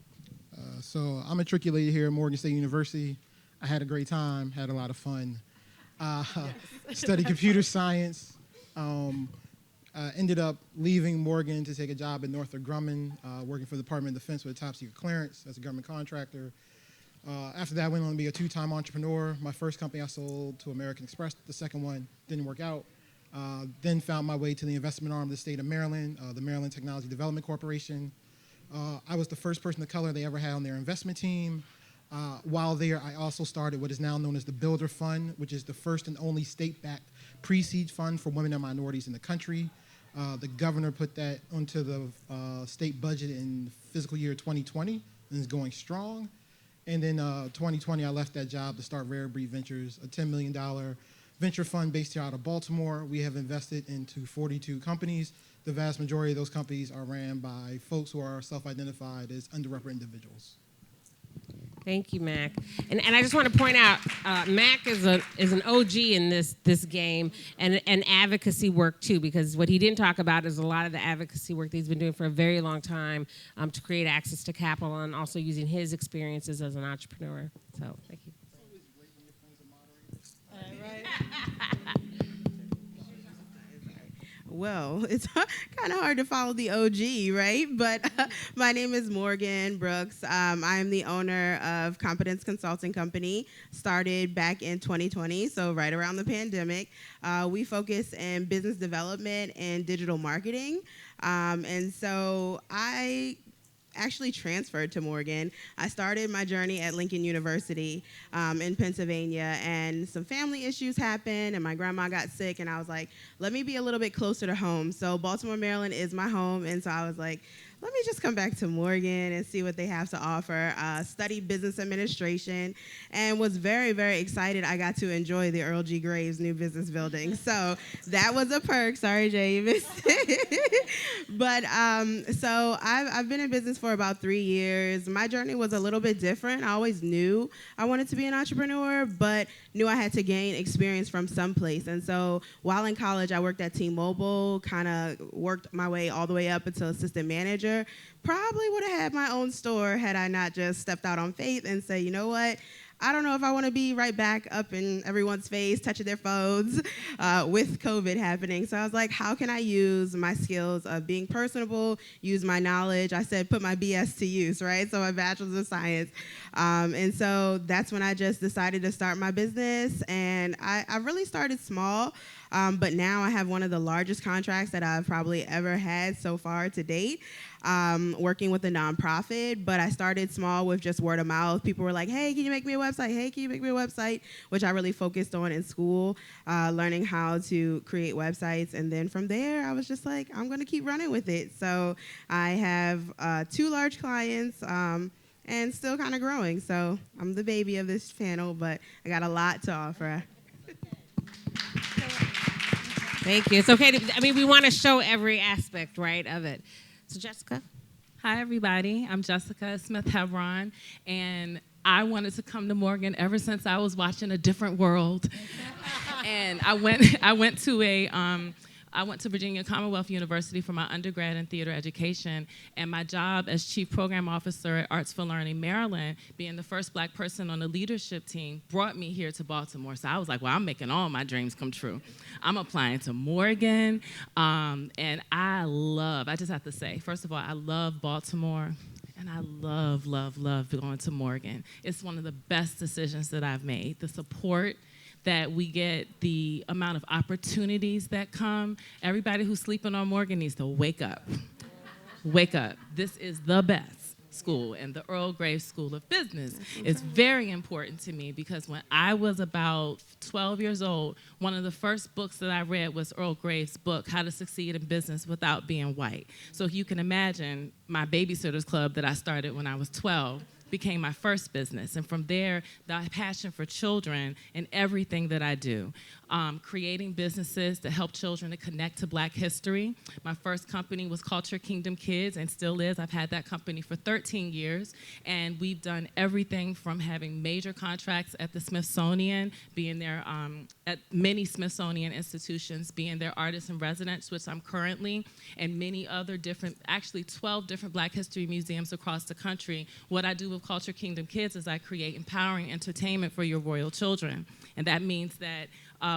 So I'm matriculated here at Morgan State University. I had a great time, had a lot of fun. Studied computer science. Ended up leaving Morgan to take a job at Northrop Grumman, working for the Department of Defense with a top secret clearance as a government contractor. After that, I went on to be a two-time entrepreneur. My first company I sold to American Express. The second one didn't work out. Then found my way to the investment arm of the state of Maryland, the Maryland Technology Development Corporation. I was the first person of color they ever had on their investment team. While there, I also started what is now known as the Builder Fund, which is the first and only state-backed pre-seed fund for women and minorities in the country. The governor put that onto the state budget in fiscal year 2020 and is going strong. And then 2020, I left that job to start Rare Breed Ventures, a $10 million venture fund based here out of Baltimore. We have invested into 42 companies. The vast majority of those companies are ran by folks who are self-identified as underrepresented individuals. Thank you, Mac. And I just want to point out, Mac is an OG in this game and advocacy work too, because what he didn't talk about is a lot of the advocacy work that he's been doing for a very long time to create access to capital and also using his experiences as an entrepreneur. So thank you. Well, it's kind of hard to follow the OG, right? But my name is Morgan Brooks. I am the owner of Competence Consulting Company, started back in 2020, so right around the pandemic. We focus in business development and digital marketing. And so I actually transferred to Morgan. I started my journey at Lincoln University in Pennsylvania, and some family issues happened, and my grandma got sick, and I was like, let me be a little bit closer to home. So Baltimore, Maryland is my home, and so I was like, let me just come back to Morgan and see what they have to offer. Studied business administration and was very, very excited I got to enjoy the Earl G. Graves new business building. So that was a perk. Sorry, Jay, you missed it. But so I've been in business for about 3 years. My journey was a little bit different. I always knew I wanted to be an entrepreneur, but knew I had to gain experience from someplace. And so while in college, I worked at T-Mobile, kind of worked my way all the way up until assistant manager. Probably would have had my own store had I not just stepped out on faith and say, you know what? I don't know if I want to be right back up in everyone's face, touching their phones with COVID happening. So I was like, how can I use my skills of being personable, use my knowledge? I said, put my BS to use, right? So my bachelor's of science. And so that's when I just decided to start my business. And I really started small. But now I have one of the largest contracts that I've probably ever had so far to date, working with a nonprofit. But I started small with just word of mouth. People were like, hey, can you make me a website? Hey, can you make me a website? Which I really focused on in school, learning how to create websites. And then from there, I was just like, I'm going to keep running with it. So I have 2 large clients. And still kind of growing. So I'm the baby of this panel, but I got a lot to offer. Thank you. It's okay we want to show every aspect, right, of it. So Jessica. Hi, everybody. I'm Jessica Smith-Hebron, and I wanted to come to Morgan ever since I was watching A Different World. And I went to Virginia Commonwealth University for my undergrad in theater education, and my job as Chief Program Officer at Arts for Learning Maryland, being the first Black person on the leadership team, brought me here to Baltimore. So I was like, well, I'm making all my dreams come true. I'm applying to Morgan, and I just have to say, first of all, I love Baltimore. And I love, love, love going to Morgan. It's one of the best decisions that I've made. The support that we get, the amount of opportunities that come. Everybody who's sleeping on Morgan needs to wake up. Wake up. This is the best school, and the Earl Graves School of Business is very important to me because when I was about 12 years old, one of the first books that I read was Earl Graves' book, How to Succeed in Business Without Being White. So if you can imagine, my babysitters club that I started when I was 12 became my first business. And from there, the passion for children in everything that I do. Creating businesses to help children to connect to Black history. My first company was Culture Kingdom Kids and still is. I've had that company for 13 years. And we've done everything from having major contracts at the Smithsonian, being there at many Smithsonian institutions, being their artist in residence, which I'm currently, and many other different, actually 12 different Black history museums across the country. What I do with Culture Kingdom Kids is I create empowering entertainment for your royal children. And that means that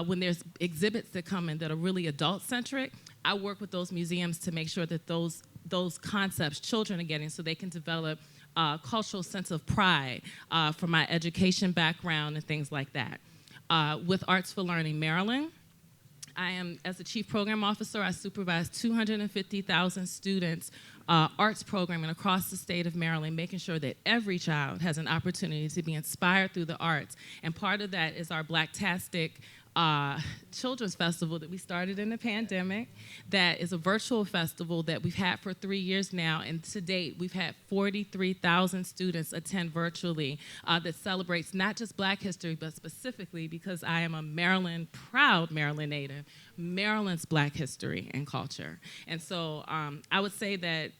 when there's exhibits that come in that are really adult-centric, I work with those museums to make sure that those concepts children are getting so they can develop a cultural sense of pride from my education background and things like that. With Arts for Learning Maryland, I am, as the Chief Program Officer, I supervise 250,000 students arts programming across the state of Maryland, making sure that every child has an opportunity to be inspired through the arts. And part of that is our Blacktastic Children's Festival that we started in the pandemic. That is a virtual festival that we've had for 3 years now, and to date we've had 43,000 students attend virtually that celebrates not just Black history, but specifically, because I am a proud Maryland native, Maryland's Black history and culture. And so I would say that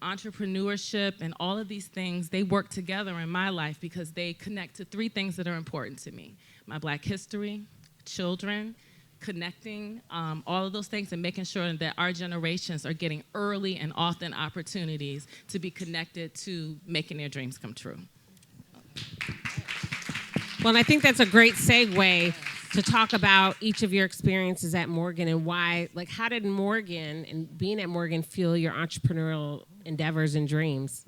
entrepreneurship and all of these things, they work together in my life because they connect to 3 things that are important to me: my Black history, children, connecting, all of those things, and making sure that our generations are getting early and often opportunities to be connected to making their dreams come true. Well, and I think that's a great segue to talk about each of your experiences at Morgan and why, like, how did Morgan and being at Morgan fuel your entrepreneurial endeavors and dreams?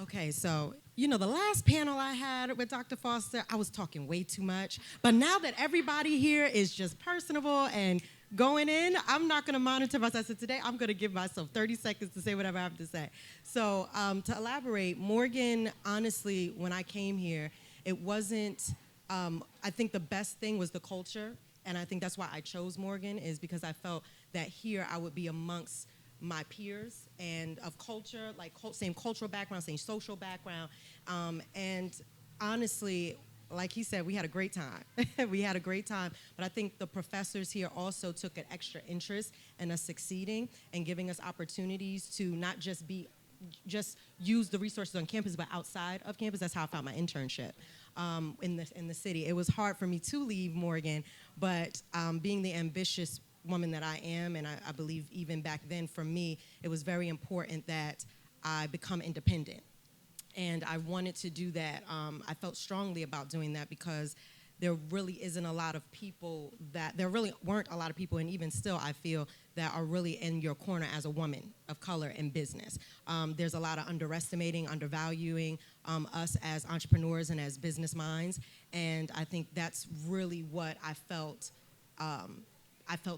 Okay, so, the last panel I had with Dr. Foster, I was talking way too much. But now that everybody here is just personable and going in, I'm not going to monitor myself. So today, I'm going to give myself 30 seconds to say whatever I have to say. So to elaborate, Morgan, honestly, when I came here, it wasn't, I think the best thing was the culture. And I think that's why I chose Morgan, is because I felt that here I would be amongst my peers and of culture, like same cultural background, same social background. And honestly, like he said, we had a great time. We had a great time. But I think the professors here also took an extra interest in us succeeding and giving us opportunities to not just use the resources on campus, but outside of campus. That's how I found my internship in the city. It was hard for me to leave Morgan, but being the ambitious woman that I am, and I believe even back then for me, it was very important that I become independent. And I wanted to do that. I felt strongly about doing that because there really weren't a lot of people, and even still I feel, that are really in your corner as a woman of color in business. There's a lot of undervaluing us as entrepreneurs and as business minds, and I think that's really what I felt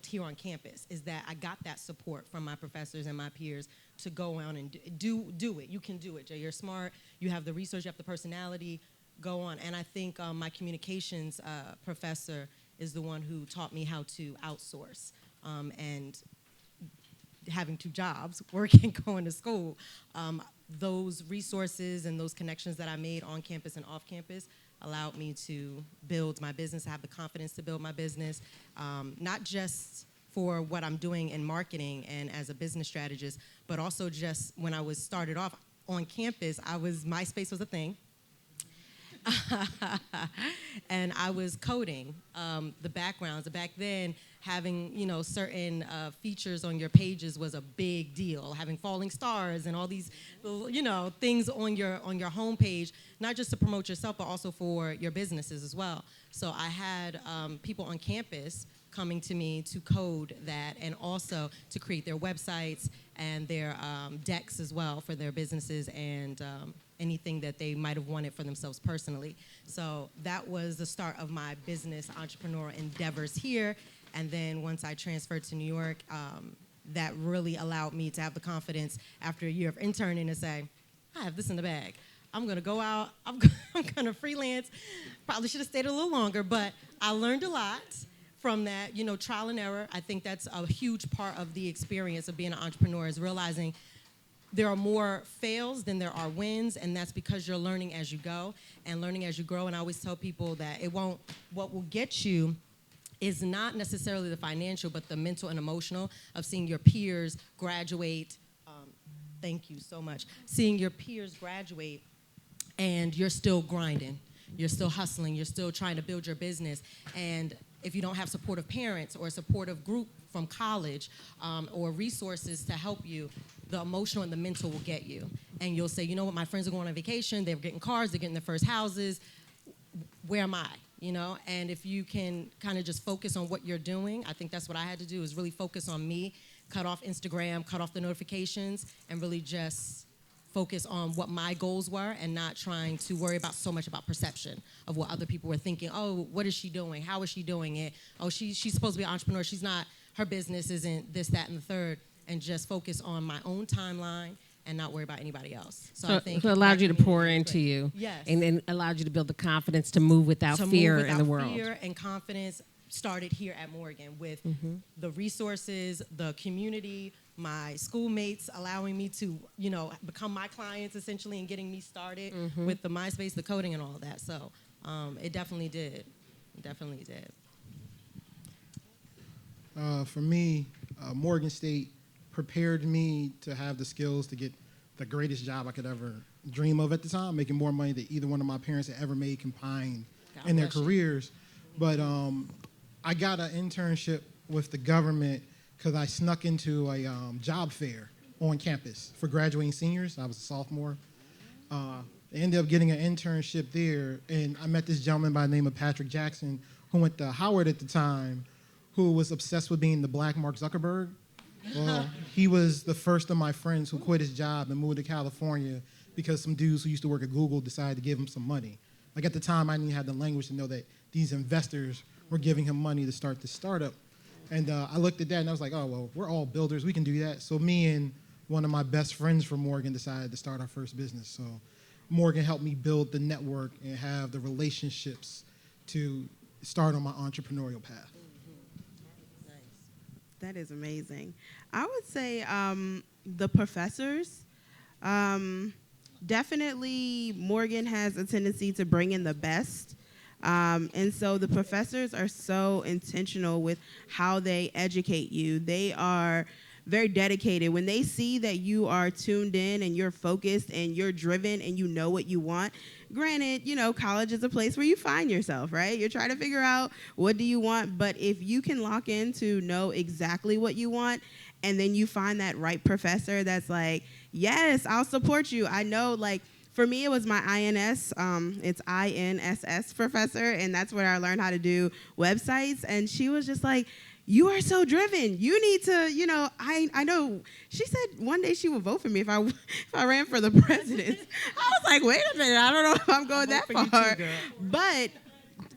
here on campus, is that I got that support from my professors and my peers to go on and do it. You can do it, Jay. You're smart. You have the research. You have the personality. Go on. And I think my communications professor is the one who taught me how to outsource. And having 2 jobs, working, going to school, those resources and those connections that I made on campus and off campus allowed me to build my business, have the confidence to build my business, not just for what I'm doing in marketing and as a business strategist, but also just when I was started off on campus, MySpace was a thing. And I was coding the backgrounds. Back then, having certain features on your pages was a big deal. Having falling stars and all these things on your homepage, not just to promote yourself, but also for your businesses as well. So I had people on campus coming to me to code that, and also to create their websites and their decks as well for their businesses and anything that they might have wanted for themselves personally. So that was the start of my business entrepreneurial endeavors here. And then once I transferred to New York, that really allowed me to have the confidence after a year of interning to say, I have this in the bag. I'm gonna go out, I'm gonna freelance. Probably should have stayed a little longer, but I learned a lot from that, trial and error. I think that's a huge part of the experience of being an entrepreneur, is realizing there are more fails than there are wins, and that's because you're learning as you go and learning as you grow. And I always tell people that what will get you is not necessarily the financial, but the mental and emotional of seeing your peers graduate. Thank you so much. Seeing your peers graduate and you're still grinding, you're still hustling, you're still trying to build your business. And if you don't have supportive parents or a supportive group from college or resources to help you, the emotional and the mental will get you. And you'll say, you know what, my friends are going on vacation, they're getting cars, they're getting their first houses. Where am I? you know, and if you can kind of just focus on what you're doing, I think that's what I had to do, is really focus on me, cut off Instagram, cut off the notifications, and really just focus on what my goals were and not trying to worry about so much about perception of what other people were thinking. Oh, what is she doing? How is she doing it? Oh, she's supposed to be an entrepreneur. She's not, her business isn't this, that, and the third, and just focus on my own timeline and not worry about anybody else. So I think it allowed you to pour is into great. you. Yes. And then allowed you to build the confidence to move without fear in the world. Fear and confidence started here at Morgan with the resources, the community, my schoolmates allowing me to, you know, become my clients essentially and getting me started with the MySpace, the coding, and all of that. So it definitely did. It definitely did. For me, Morgan State prepared me to have the skills to get the greatest job I could ever dream of at the time, making more money than either one of my parents had ever made combined in their careers. But I got an internship with the government because I snuck into a job fair on campus for graduating seniors. I was a sophomore. I ended up getting an internship there, and I met this gentleman by the name of Patrick Jackson, who went to Howard at the time, who was obsessed with being the black Mark Zuckerberg. Well, he was the first of my friends who quit his job and moved to California because some dudes who used to work at Google decided to give him some money. Like at the time, I didn't have the language to know that these investors were giving him money to start this startup. And I looked at that and I was like, oh, well, we're all builders. We can do that. So me and one of my best friends from Morgan decided to start our first business. So Morgan helped me build the network and have the relationships to start on my entrepreneurial path. That is amazing. I would say the professors, definitely Morgan has a tendency to bring in the best. And so the professors are so intentional with how they educate you. They are very dedicated. When they see that you are tuned in and you're focused and you're driven and you know what you want, granted, you know, college is a place where you find yourself, right? You're trying to figure out what do you want, but if you can lock in to know exactly what you want, and then you find that right professor that's like, yes, I'll support you. I know, like, for me, it was my INS, it's INSS professor, and that's where I learned how to do websites, and she was just like, you are so driven. You need to, you know, I know. She said one day she would vote for me if I ran for the president. I was like, wait a minute, I don't know if I'm going that far. But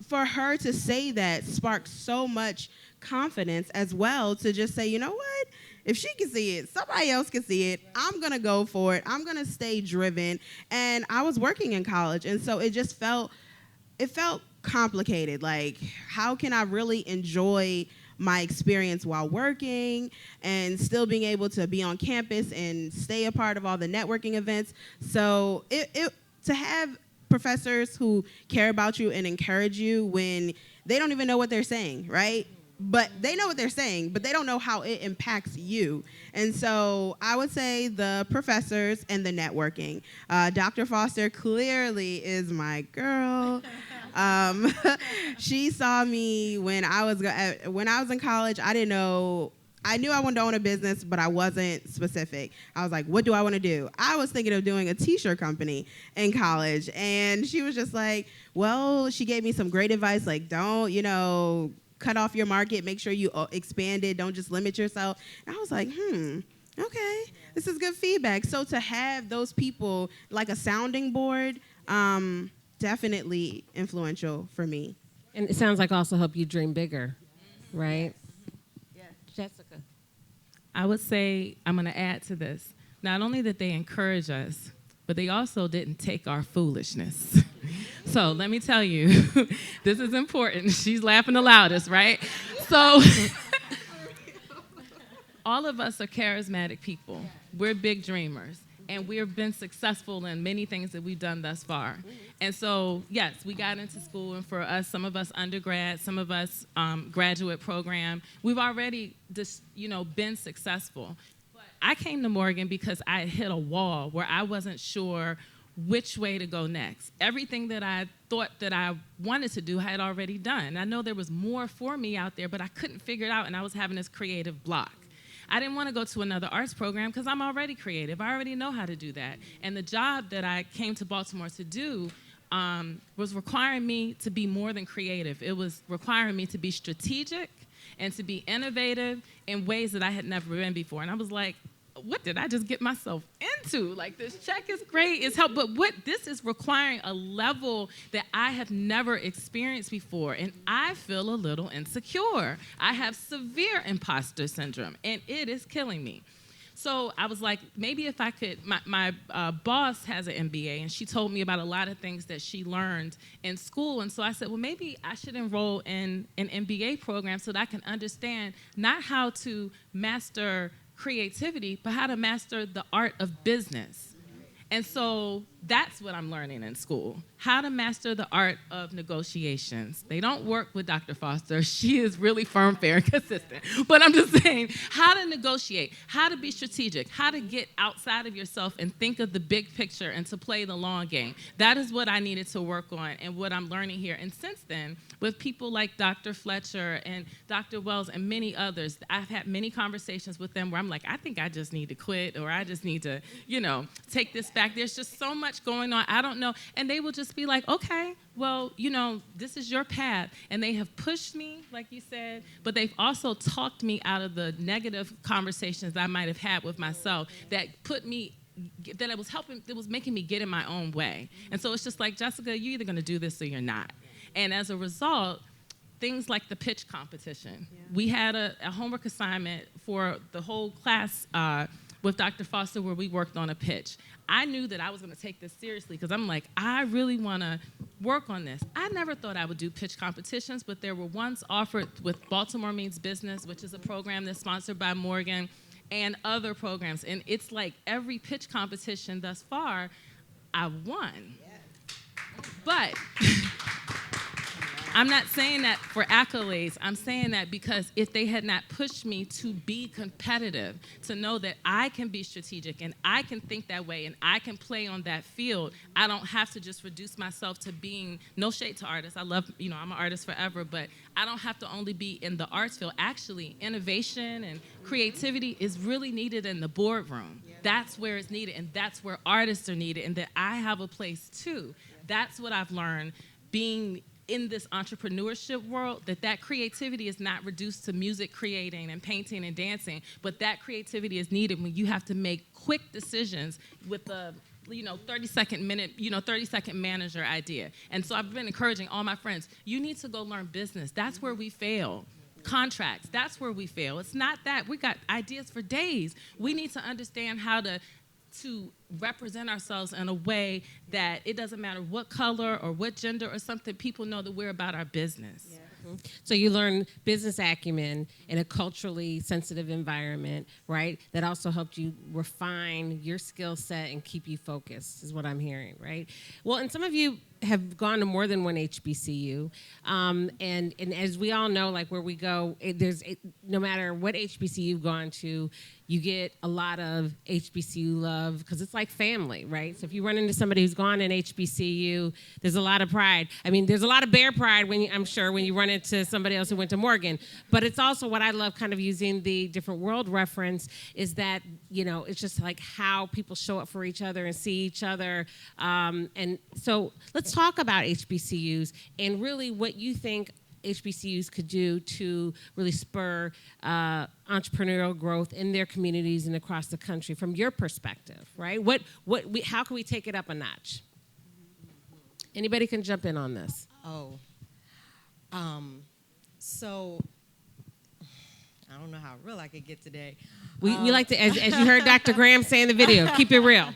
for her to say that sparked so much confidence as well to just say, you know what? If she can see it, somebody else can see it. I'm going to go for it. I'm going to stay driven. And I was working in college, and so it just felt complicated. Like, how can I really enjoy my experience while working and still being able to be on campus and stay a part of all the networking events? So to have professors who care about you and encourage you when they don't even know what they're saying, right? But they know what they're saying, but they don't know how it impacts you. And so I would say the professors and the networking. Dr. Foster clearly is my girl. She saw me when I was in college. I didn't know. I knew I wanted to own a business, but I wasn't specific. I was like, what do I want to do? I was thinking of doing a t-shirt company in college. And she was just like, well, she gave me some great advice, like, don't, you know, cut off your market, make sure you expand it, don't just limit yourself. And I was like, okay, this is good feedback. So to have those people, like a sounding board, definitely influential for me. And it sounds like also help you dream bigger, right? Yes. Jessica. I would say, I'm going to add to this, not only that they encourage us, but they also didn't take our foolishness. So let me tell you, this is important. She's laughing the loudest, right? So all of us are charismatic people. We're big dreamers. And we've been successful in many things that we've done thus far. And so, yes, we got into school, and for us, some of us undergrad, some of us graduate program, we've already just, been successful. But I came to Morgan because I had hit a wall where I wasn't sure which way to go next. Everything that I thought that I wanted to do, I had already done. I know there was more for me out there, but I couldn't figure it out, and I was having this creative block. I didn't want to go to another arts program because I'm already creative. I already know how to do that. And the job that I came to Baltimore to do was requiring me to be more than creative. It was requiring me to be strategic and to be innovative in ways that I had never been before. And I was like, what did I just get myself into? Like, this check is great, it's help, but what this is requiring a level that I have never experienced before, and I feel a little insecure. I have severe imposter syndrome, and it is killing me. So I was like, maybe if I could, my boss has an MBA, and she told me about a lot of things that she learned in school. And so I said, well, maybe I should enroll in an MBA program so that I can understand not how to master creativity, but how to master the art of business. And so that's what I'm learning in school, how to master the art of negotiations. They don't work with Dr. Foster. She is really firm, fair, and consistent. But I'm just saying how to negotiate, how to be strategic, how to get outside of yourself and think of the big picture and to play the long game. That is what I needed to work on and what I'm learning here. And since then, with people like Dr. Fletcher and Dr. Wells and many others, I've had many conversations with them where I'm like, I think I just need to quit, or I just need to, take this back. There's just so much going on. I don't know. And they will just be like, okay, well, this is your path. And they have pushed me, like you said, but they've also talked me out of the negative conversations that I might have had with myself that it was making me get in my own way. And so it's just like, Jessica, you're either going to do this or you're not. And as a result, things like the pitch competition. Yeah. We had a homework assignment for the whole class with Dr. Foster where we worked on a pitch. I knew that I was going to take this seriously because I'm like, I really want to work on this. I never thought I would do pitch competitions, but there were ones offered with Baltimore Means Business, which is a program that's sponsored by Morgan, and other programs. And it's like every pitch competition thus far, I won. Yes. But I'm not saying that for accolades. I'm saying that because if they had not pushed me to be competitive, to know that I can be strategic and I can think that way and I can play on that field, I don't have to just reduce myself to being, no shade to artists. I love, I'm an artist forever, but I don't have to only be in the arts field. Actually, innovation and creativity is really needed in the boardroom. Yeah. That's where it's needed, and that's where artists are needed, and that I have a place too. Yeah. That's what I've learned being in this entrepreneurship world, that creativity is not reduced to music creating and painting and dancing, but that creativity is needed when you have to make quick decisions with a 30-second manager idea. And so I've been encouraging all my friends, you need to go learn business. That's where we fail. Contracts, that's where we fail. It's not that. We got ideas for days. We need to understand how to represent ourselves in a way that it doesn't matter what color or what gender or something, people know that we're about our business. Yeah. Mm-hmm. So you learn business acumen in a culturally sensitive environment, right? That also helped you refine your skill set and keep you focused, is what I'm hearing, right? Well, and some of you have gone to more than one HBCU, and as we all know, like where we go, no matter what HBCU you've gone to, you get a lot of HBCU love because it's like family, right? So if you run into somebody who's gone in HBCU, there's a lot of pride. I mean, there's a lot of bear pride I'm sure when you run into somebody else who went to Morgan. But it's also what I love, kind of using the different world reference, is that it's just like how people show up for each other and see each other. And so let's talk about HBCUs and really what you think HBCUs could do to really spur entrepreneurial growth in their communities and across the country from your perspective, right? How can we take it up a notch? Anybody can jump in on this. So I don't know how real I could get today. We like to, as you heard Dr. Graham say in the video, keep it real.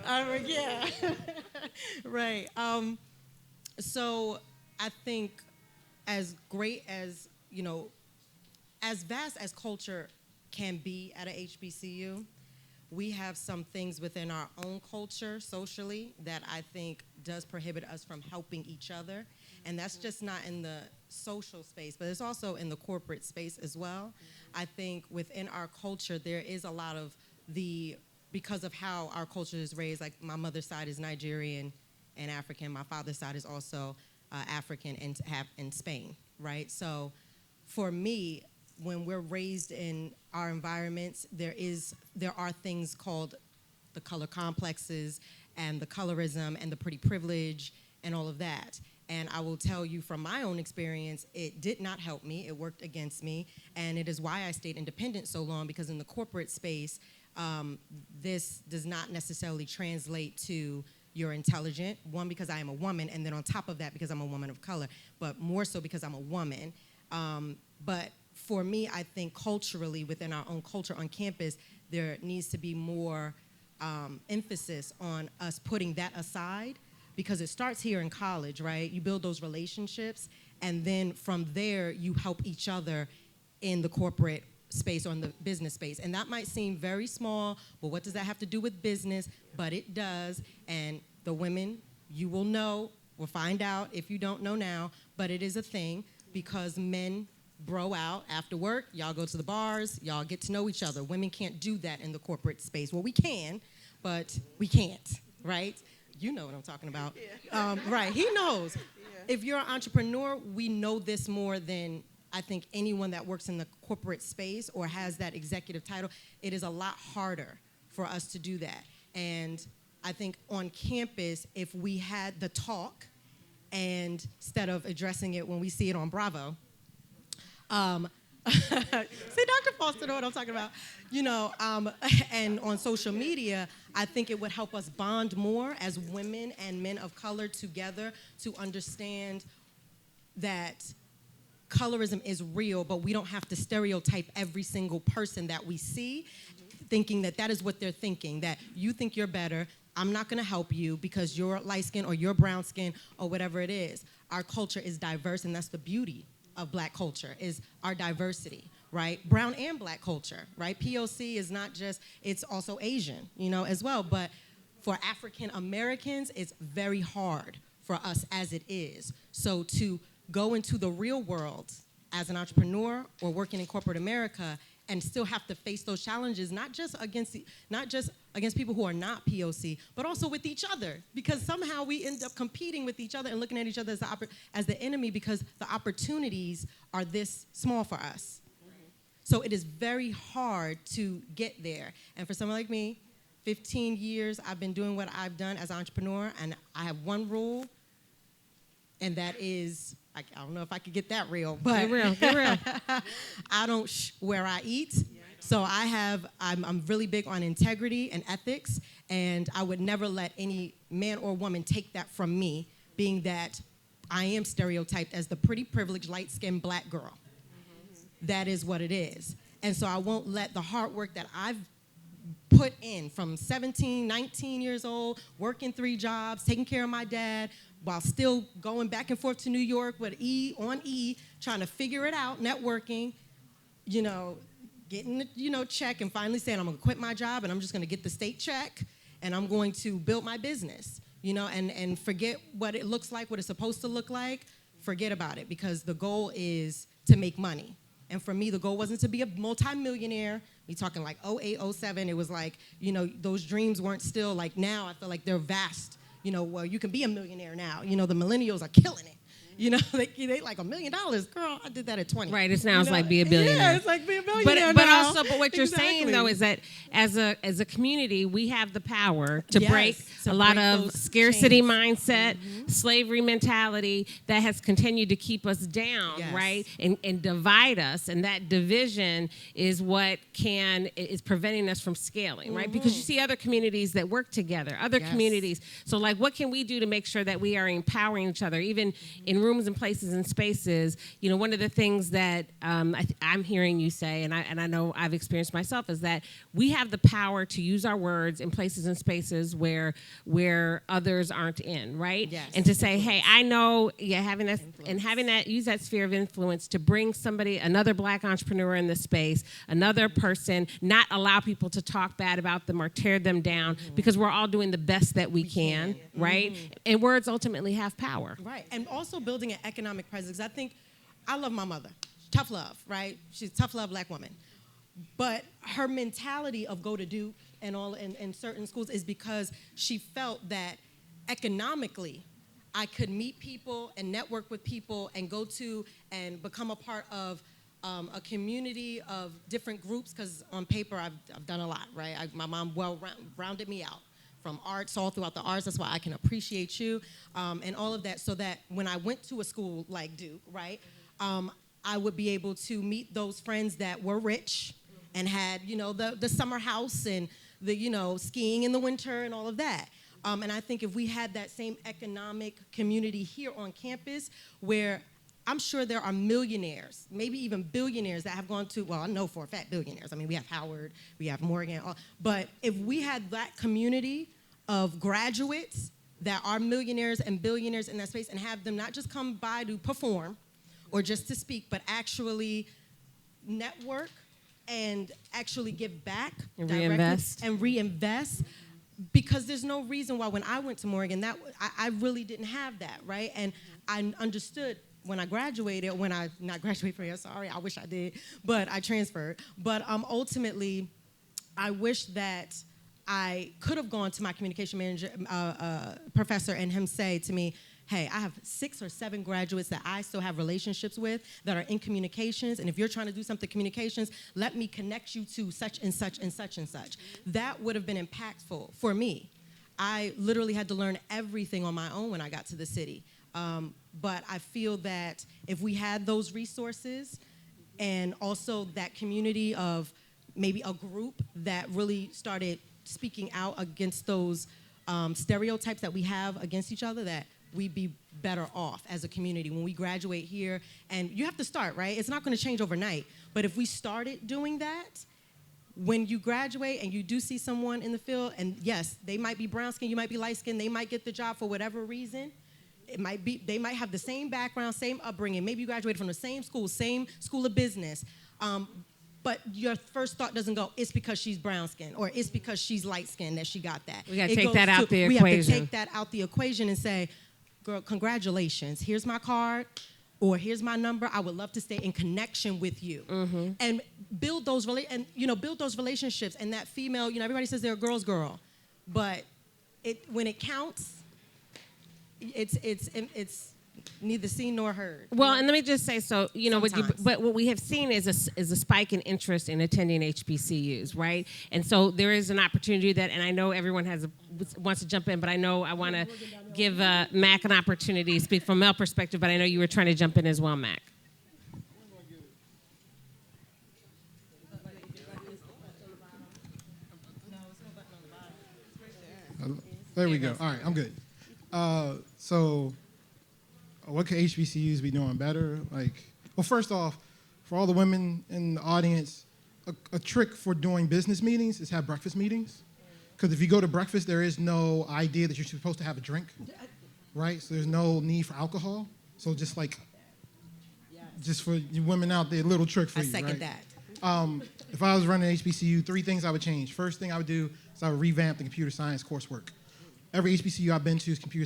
Yeah, right. So I think as great as, as vast as culture can be at a HBCU, we have some things within our own culture socially that I think does prohibit us from helping each other. And that's just not in the social space, but it's also in the corporate space as well. I think within our culture, there is a lot of because of how our culture is raised, like my mother's side is Nigerian and African, my father's side is also African and in Spain, right? So for me, when we're raised in our environments, there are things called the color complexes and the colorism and the pretty privilege and all of that. And I will tell you from my own experience, it did not help me. It worked against me. And it is why I stayed independent so long, because in the corporate space, this does not necessarily translate to you're intelligent. One, because I am a woman, and then on top of that, because I'm a woman of color, but more so because I'm a woman. But for me, I think culturally, within our own culture on campus, there needs to be more emphasis on us putting that aside, because it starts here in college, right? You build those relationships, and then from there, you help each other in the corporate space or in the business space. And that might seem very small, but what does that have to do with business? But it does, and the women, you will know, we'll find out if you don't know now, but it is a thing, because men bro out after work, y'all go to the bars, y'all get to know each other. Women can't do that in the corporate space. Well, we can, but we can't, right? You know what I'm talking about. Yeah. Right, he knows. Yeah. If you're an entrepreneur, we know this more than I think anyone that works in the corporate space or has that executive title. It is a lot harder for us to do that. And I think on campus, if we had the talk, and instead of addressing it when we see it on Bravo, see, Dr. Foster know what I'm talking about. You know, and on social media, I think it would help us bond more as women and men of color together to understand that colorism is real, but we don't have to stereotype every single person that we see, thinking that that is what they're thinking, that you think you're better, I'm not gonna help you because you're light skin or you're brown skin or whatever it is. Our culture is diverse, and that's the beauty of Black culture, is our diversity, right? Brown and Black culture, right? POC is not just, it's also Asian, you know, as well. But for African Americans, it's very hard for us as it is. So to go into the real world as an entrepreneur or working in corporate America and still have to face those challenges, not just against people who are not POC, but also with each other, because somehow we end up competing with each other and looking at each other as the enemy, because the opportunities are this small for us. So it is very hard to get there. And for someone like me, 15 years I've been doing what I've done as an entrepreneur, and I have one rule, and that is, I don't know if I could get that real, but Get real. I don't where I eat. So I'm really big on integrity and ethics, and I would never let any man or woman take that from me, being that I am stereotyped as the pretty, privileged, light-skinned Black girl. That is what it is. And so I won't let the hard work that I've put in from 17, 19 years old, working 3 jobs, taking care of my dad, while still going back and forth to New York with E, trying to figure it out, networking, you know, getting the, check, and finally saying, I'm gonna quit my job and I'm just gonna get the state check and I'm going to build my business, and forget what it looks like, what it's supposed to look like, forget about it, because the goal is to make money. And for me, the goal wasn't to be a multimillionaire. We talking like 08, 07, it was like, those dreams weren't still like now. I feel like they're vast. Well, you can be a millionaire now. The millennials are killing it. They like $1 million. Girl, I did that at 20. Right, it's like be a billionaire. Yeah, it's like be a billionaire But now. but what you're saying though is that as a community, we have the power to break a lot of scarcity mindset, slavery mentality that has continued to keep us down, right? And divide us. And that division is what is preventing us from scaling, right? Because you see other communities that work together, other communities. So like, what can we do to make sure that we are empowering each other, even in rooms and places and spaces? One of the things that I'm hearing you say, and I know I've experienced myself, is that we have the power to use our words in places and spaces where others aren't in, right? Yes. And to say, hey, I know, having that, use that sphere of influence to bring another Black entrepreneur in the space, another person, not allow people to talk bad about them or tear them down, because we're all doing the best that we can, right? And words ultimately have power. Right, and also building an economic presence. I love my mother. Tough love, right? She's a tough love Black woman. But her mentality of go to Duke and all in certain schools is because she felt that economically I could meet people and network with people and go to and become a part of a community of different groups, because on paper I've done a lot, right? My mom rounded me out from arts, all throughout the arts. That's why I can appreciate you and all of that, so that when I went to a school like Duke, right, I would be able to meet those friends that were rich and had, the summer house and the, skiing in the winter and all of that. And I think if we had that same economic community here on campus, where I'm sure there are millionaires, maybe even billionaires that have gone to, well, I know for a fact billionaires. I mean, we have Howard, we have Morgan, but if we had that community of graduates that are millionaires and billionaires in that space, and have them not just come by to perform or just to speak, but actually network and actually give back And directly reinvest. Because there's no reason why when I went to Morgan, I really didn't have that, right? And I understood when I graduated, not graduated from here, sorry, I wish I did, but I transferred. But ultimately, I wish that I could have gone to my communication manager, professor, and him say to me, hey, I have 6 or 7 graduates that I still have relationships with that are in communications, and if you're trying to do something communications, let me connect you to such and such and such and such. That would have been impactful for me. I literally had to learn everything on my own when I got to the city. But I feel that if we had those resources and also that community of maybe a group that really started speaking out against those stereotypes that we have against each other, that we'd be better off as a community when we graduate here. And you have to start, right? It's not going to change overnight. But if we started doing that, when you graduate and you do see someone in the field, and yes, they might be brown skin, you might be light skin, they might get the job for whatever reason. They might have the same background, same upbringing. Maybe you graduated from the same school of business. But your first thought doesn't go, it's because she's brown skin, or it's because she's light skin that she got that. We got to take that out the equation. We have to take that out the equation and say, girl, congratulations. Here's my card, or here's my number. I would love to stay in connection with you. Mm-hmm. And build those relationships. And that female, everybody says they're a girl's girl, but when it counts, it's neither seen nor heard. Well, and let me just say, so but what we have seen is a spike in interest in attending HBCUs, right? And so there is an opportunity that, and I know everyone wants to jump in, but I know I want to give Mac an opportunity to speak from a male perspective, but I know you were trying to jump in as well, Mac. There we go. All right, I'm good. So what could HBCUs be doing better? Well, first off, for all the women in the audience, a trick for doing business meetings is have breakfast meetings. Because if you go to breakfast, there is no idea that you're supposed to have a drink, right? So there's no need for alcohol. So just for you women out there, a little trick for you, right? I second that. If I was running HBCU, 3 things I would change. First thing I would do is I would revamp the computer science coursework. Every HBCU I've been to is computer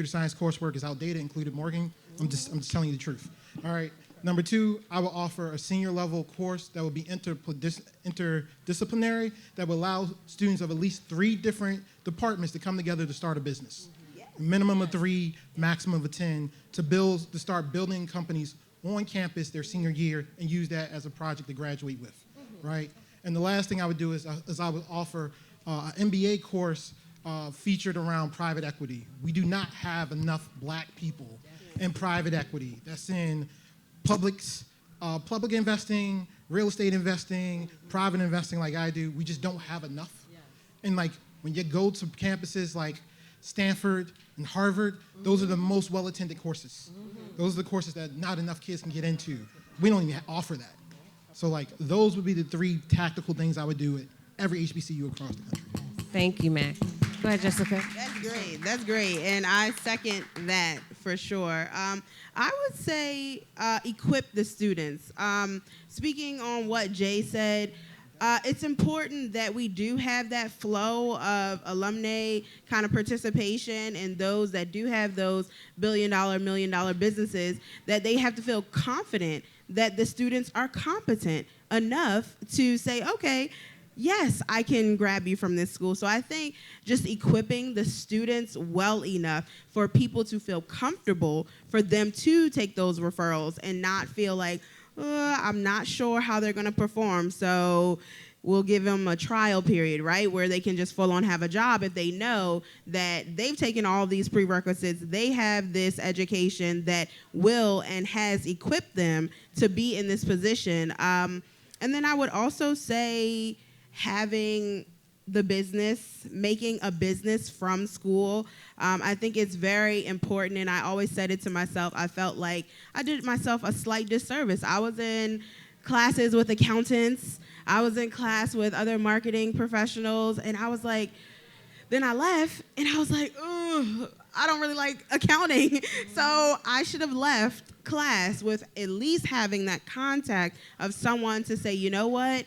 science coursework is outdated, included Morgan. I'm just telling you the truth. All right. Number 2, I will offer a senior level course that will be interdisciplinary, that will allow students of at least 3 different departments to come together to start a business. Minimum of 3, maximum of 10, to start building companies on campus their senior year and use that as a project to graduate with, right? And the last thing I would do is I would offer an MBA course featured around private equity. We do not have enough black people in private equity. That's in public investing, real estate investing, private investing like I do. We just don't have enough. And when you go to campuses like Stanford and Harvard, those are the most well-attended courses. Those are the courses that not enough kids can get into. We don't even offer that. So those would be the 3 tactical things I would do at every HBCU across the country. Thank you, Mac. Go ahead, Jessica. That's great. And I second that for sure. I would say equip the students. Speaking on what Jay said, it's important that we do have that flow of alumni kind of participation, and those that do have those billion-dollar, million-dollar businesses, that they have to feel confident that the students are competent enough to say, okay, yes, I can grab you from this school. So I think just equipping the students well enough for people to feel comfortable for them to take those referrals and not feel like, I'm not sure how they're going to perform. So we'll give them a trial period, right, where they can just full on have a job if they know that they've taken all these prerequisites, they have this education that will and has equipped them to be in this position. And then I would also say having the business, making a business from school. I think it's very important, and I always said it to myself. I felt like I did myself a slight disservice. I was in classes with accountants. I was in class with other marketing professionals, and I was like, then I left, and I was like, oh, I don't really like accounting. So I should have left class with at least having that contact of someone to say, you know what?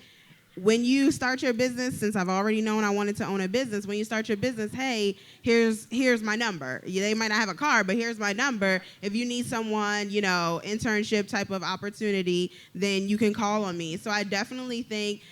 When you start your business, since I've already known I wanted to own a business, when you start your business, hey, here's my number. They might not have a car, but here's my number. If you need someone, internship type of opportunity, then you can call on me. So I definitely think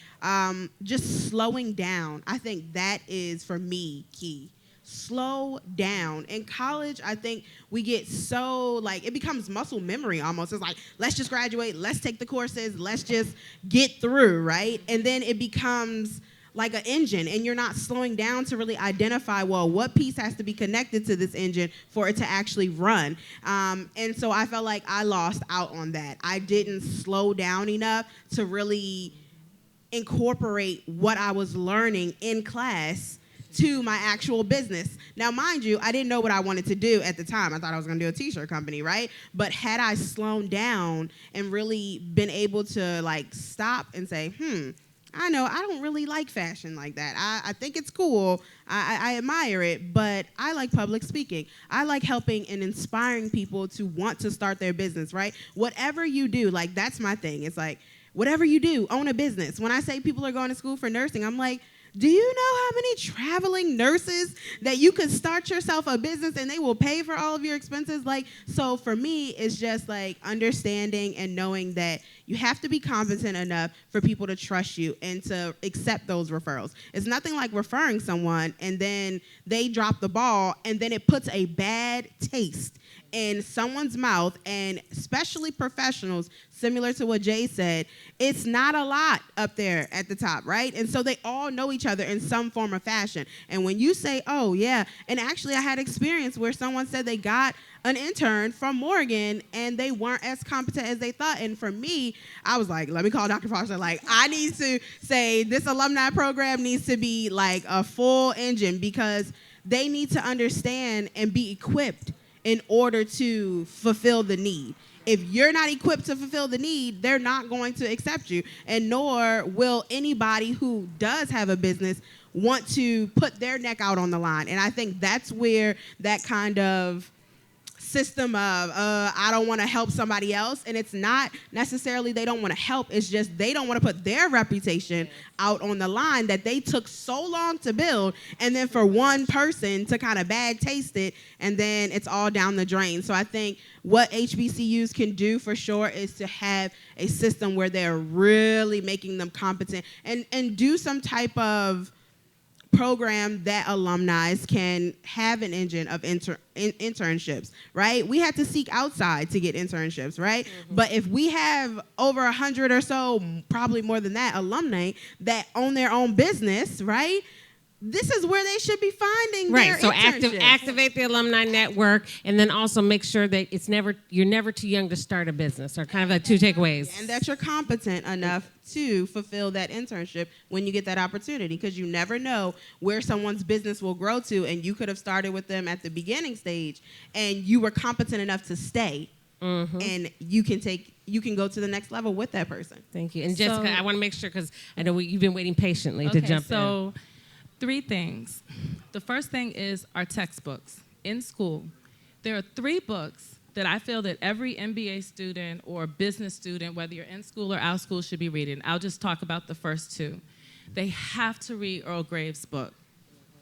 just slowing down, I think that is, for me, key. Slow down. In college, I think we get so, it becomes muscle memory almost. It's like, let's just graduate, let's take the courses, let's just get through, right? And then it becomes like an engine, and you're not slowing down to really identify, well, what piece has to be connected to this engine for it to actually run? And so I felt like I lost out on that. I didn't slow down enough to really incorporate what I was learning in class to my actual business. Now, mind you, I didn't know what I wanted to do at the time. I thought I was gonna do a t-shirt company, right? But had I slowed down and really been able to stop and say, I know I don't really like fashion like that. I think it's cool, I admire it, but I like public speaking. I like helping and inspiring people to want to start their business, right? Whatever you do, that's my thing. It's like, whatever you do, own a business. When I say people are going to school for nursing, I'm like, do you know how many traveling nurses that you could start yourself a business and they will pay for all of your expenses? So for me, it's just understanding and knowing that you have to be competent enough for people to trust you and to accept those referrals. It's nothing like referring someone and then they drop the ball and then it puts a bad taste in someone's mouth, and especially professionals, similar to what Jay said, it's not a lot up there at the top, right? And so they all know each other in some form or fashion. And when you say, oh, yeah, and actually I had experience where someone said they got an intern from Morgan and they weren't as competent as they thought. And for me, I was like, let me call Dr. Foster. I need to say this alumni program needs to be a full engine, because they need to understand and be equipped in order to fulfill the need. If you're not equipped to fulfill the need, they're not going to accept you, and nor will anybody who does have a business want to put their neck out on the line. And I think that's where that kind of system of I don't want to help somebody else, and it's not necessarily they don't want to help, it's just they don't want to put their reputation out on the line that they took so long to build, and then for one person to kind of bad taste it, and then it's all down the drain. So I think what HBCUs can do for sure is to have a system where they're really making them competent, and do some type of program that alumni can have an engine of internships, right? We had to seek outside to get internships, right? Mm-hmm. But if we have over 100 or so, probably more than that, alumni that own their own business, right? This is where they should be finding their internships. So activate the alumni network, and then also make sure that you're never too young to start a business, or kind of two takeaways. And that you're competent enough to fulfill that internship when you get that opportunity, because you never know where someone's business will grow to, and you could have started with them at the beginning stage, and you were competent enough to stay. Mm-hmm. And you can go to the next level with that person. Thank you. And Jessica, I want to make sure, because I know you've been waiting patiently to jump in. 3 things. The first thing is our textbooks in school. There are 3 books that I feel that every MBA student or business student, whether you're in school or out of school, should be reading. I'll just talk about the first 2. They have to read Earl Graves' book.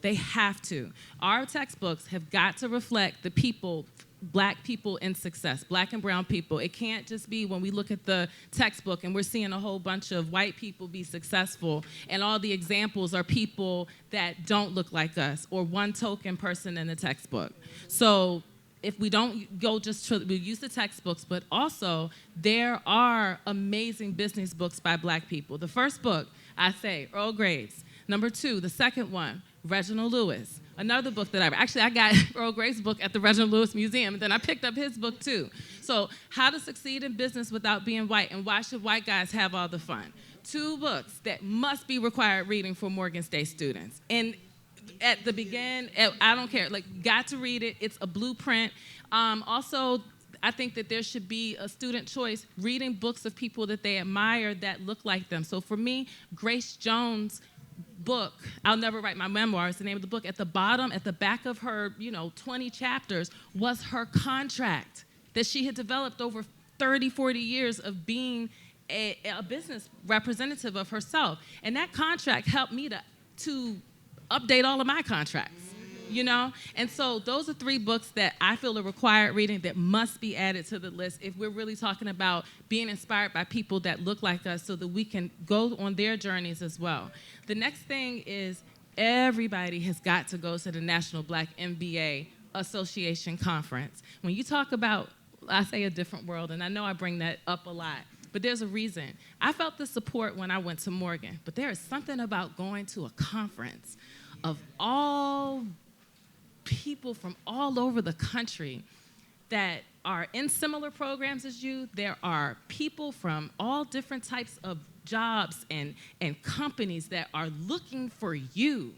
They have to. Our textbooks have got to reflect the people, Black people in success, Black and brown people. It can't just be when we look at the textbook and we're seeing a whole bunch of white people be successful, and all the examples are people that don't look like us, or one token person in the textbook. So if we don't go we use the textbooks, but also there are amazing business books by Black people. The first book I say Earl Graves. Number 2, the second one, Reginald Lewis. Another book that I got Earl Graves' book at the Reginald Lewis Museum, and then I picked up his book too. So, How to Succeed in Business Without Being White, and Why Should White Guys Have All the Fun? 2 books that must be required reading for Morgan State students. And at the beginning, I don't care, like, got to read it. It's a blueprint. Also, I think that there should be a student choice, reading books of people that they admire that look like them. So for me, Grace Jones' book, I'll Never Write My Memoir, is the name of the book. At the bottom, at the back of her, 20 chapters, was her contract that she had developed over 30, 40 years of being a business representative of herself. And that contract helped me to update all of my contracts. And so those are 3 books that I feel are required reading that must be added to the list if we're really talking about being inspired by people that look like us so that we can go on their journeys as well. The next thing is everybody has got to go to the National Black MBA Association Conference. When you talk about, I say, a different world, and I know I bring that up a lot, but there's a reason. I felt the support when I went to Morgan, but there is something about going to a conference of all people from all over the country that are in similar programs as you. There are people from all different types of jobs and companies that are looking for you,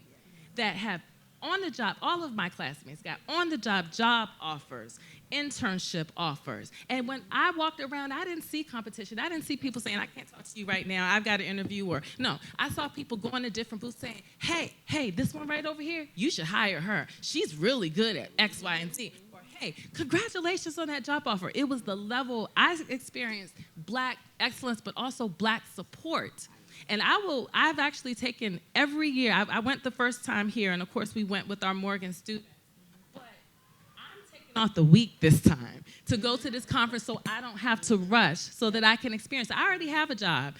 that have on the job, all of my classmates got on the job offers, internship offers. And when I walked around, I didn't see competition. I didn't see people saying, I can't talk to you right now, I've got an interview. Or no, I saw people going to different booths saying, hey, this one right over here, you should hire her. She's really good at X, Y, and Z. Or hey, congratulations on that job offer. It was the level I experienced Black excellence, but also Black support. And I've actually taken every year, I went the first time here, and of course we went with our Morgan students, but I'm taking off the week this time to go to this conference so I don't have to rush, so that I can experience. I already have a job,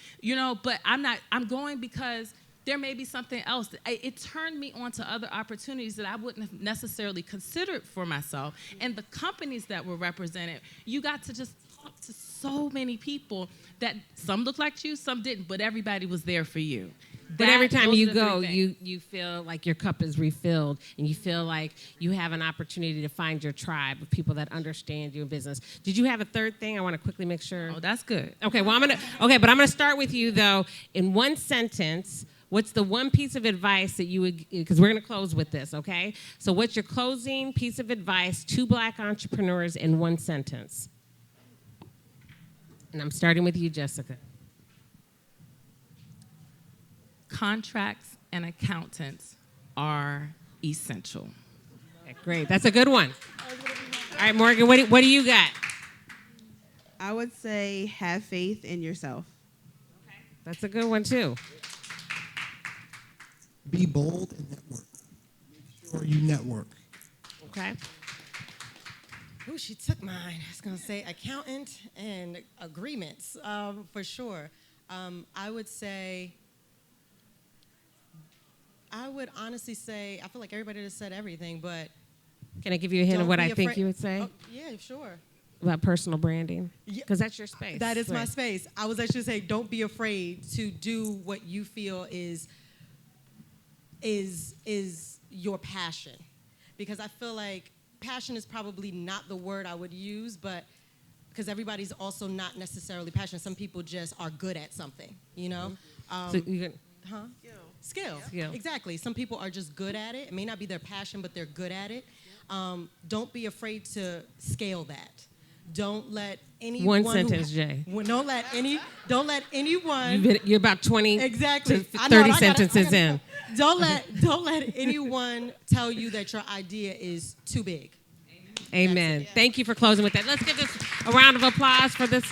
but I'm going because there may be something else. It turned me on to other opportunities that I wouldn't have necessarily considered for myself. And the companies that were represented, you got to just talk to so many people that some looked like you, some didn't, but everybody was there for you. But every time you go, you feel like your cup is refilled, and you feel like you have an opportunity to find your tribe of people that understand your business. Did you have a third thing? I want to quickly make sure. Oh, that's good. Okay, well, but I'm gonna start with you though. In one sentence, what's the one piece of advice that you would, because we're gonna close with this, okay? So what's your closing piece of advice to Black entrepreneurs in one sentence? And I'm starting with you, Jessica. Contracts and accountants are essential. Okay, great, that's a good one. All right, Morgan, what do you got? I would say have faith in yourself. Okay, that's a good one too. Be bold and network. Make sure you network. Okay. Ooh, she took mine. I was going to say accountant and agreements, for sure. I would honestly say, I feel like everybody just said everything, but... Can I give you a hint of what I think you would say? Oh, yeah, sure. About personal branding? Because that's your space. That is my space. I was actually saying, don't be afraid to do what you feel is your passion. Because I feel like passion is probably not the word I would use, but because everybody's also not necessarily passionate. Some people just are good at something, So you can, Skill. Exactly. Some people are just good at it. It may not be their passion, but they're good at it. Don't be afraid to scale that. Don't let anyone. One sentence, Jay. Don't let anyone. You're about 20 exactly. to 30 sentences in. Don't let anyone tell you that your idea is too big. Amen. Thank you for closing with that. Let's give this a round of applause for this.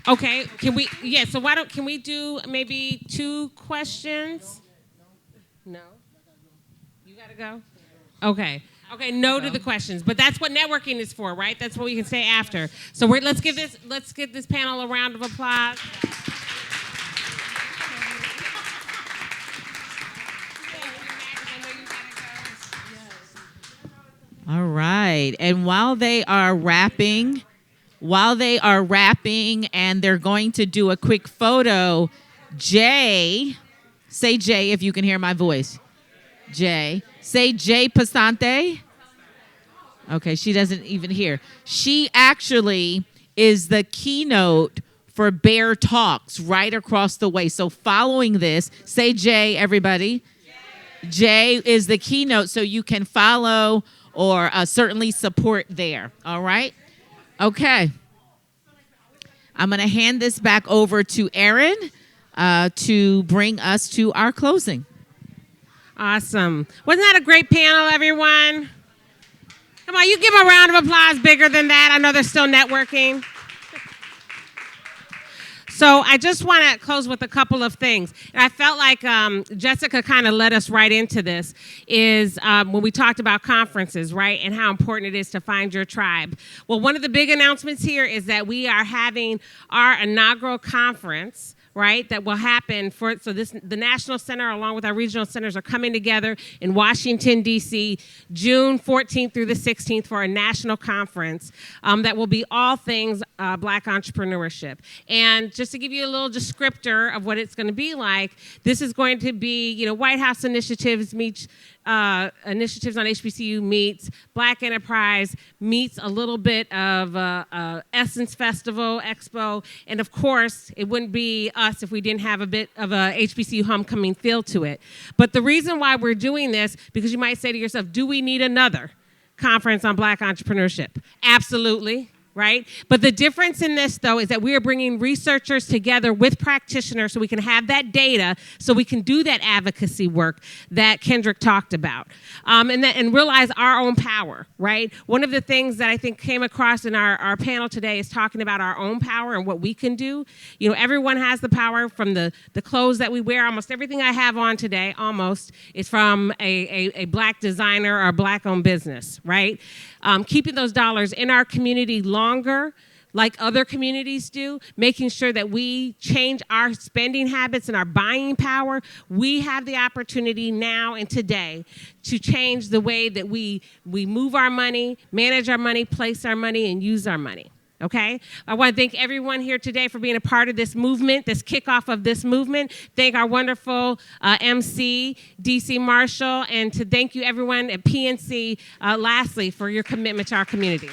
Okay, so can we do maybe 2 questions? No? You gotta go? Okay, no to the questions, but that's what networking is for, right? That's what we can say after. So let's give this panel a round of applause. All right. And while they are rapping and they're going to do a quick photo, Jay, say Jay if you can hear my voice. Jay. Say Jay Pasante. Okay, she doesn't even hear. She actually is the keynote for Bear Talks right across the way. So following this, say Jay, everybody. Jay is the keynote, so you can follow or certainly support there. All right? Okay. I'm going to hand this back over to Erin to bring us to our closing. Awesome. Wasn't that a great panel, everyone? Come on, you give them a round of applause bigger than that. I know they're still networking. So I just want to close with a couple of things. And I felt like Jessica kind of led us right into this, is when we talked about conferences, right, and how important it is to find your tribe. Well, one of the big announcements here is that we are having our inaugural conference, right, that will happen the National Center along with our regional centers are coming together in Washington, D.C., June 14th through the 16th for a national conference that will be all things Black entrepreneurship. And just to give you a little descriptor of what it's going to be like, this is going to be, White House initiatives meets initiatives on HBCU meets Black Enterprise meets a little bit of Essence Festival Expo, and of course it wouldn't be us if we didn't have a bit of a HBCU homecoming feel to it. But the reason why we're doing this, because you might say to yourself, do we need another conference on Black entrepreneurship? Absolutely. Right? But the difference in this, though, is that we are bringing researchers together with practitioners so we can have that data, so we can do that advocacy work that Kendrick talked about, and realize our own power, right? One of the things that I think came across in our panel today is talking about our own power and what we can do. Everyone has the power, from the clothes that we wear. Almost everything I have on today, almost, is from a Black designer or a Black-owned business, right? Keeping those dollars in our community longer, like other communities do, making sure that we change our spending habits and our buying power. We have the opportunity now and today to change the way that we move our money, manage our money, place our money, and use our money. Okay? I want to thank everyone here today for being a part of this movement, this kickoff of this movement. Thank our wonderful MC, DC Marshall, and to thank you everyone at PNC, lastly, for your commitment to our community.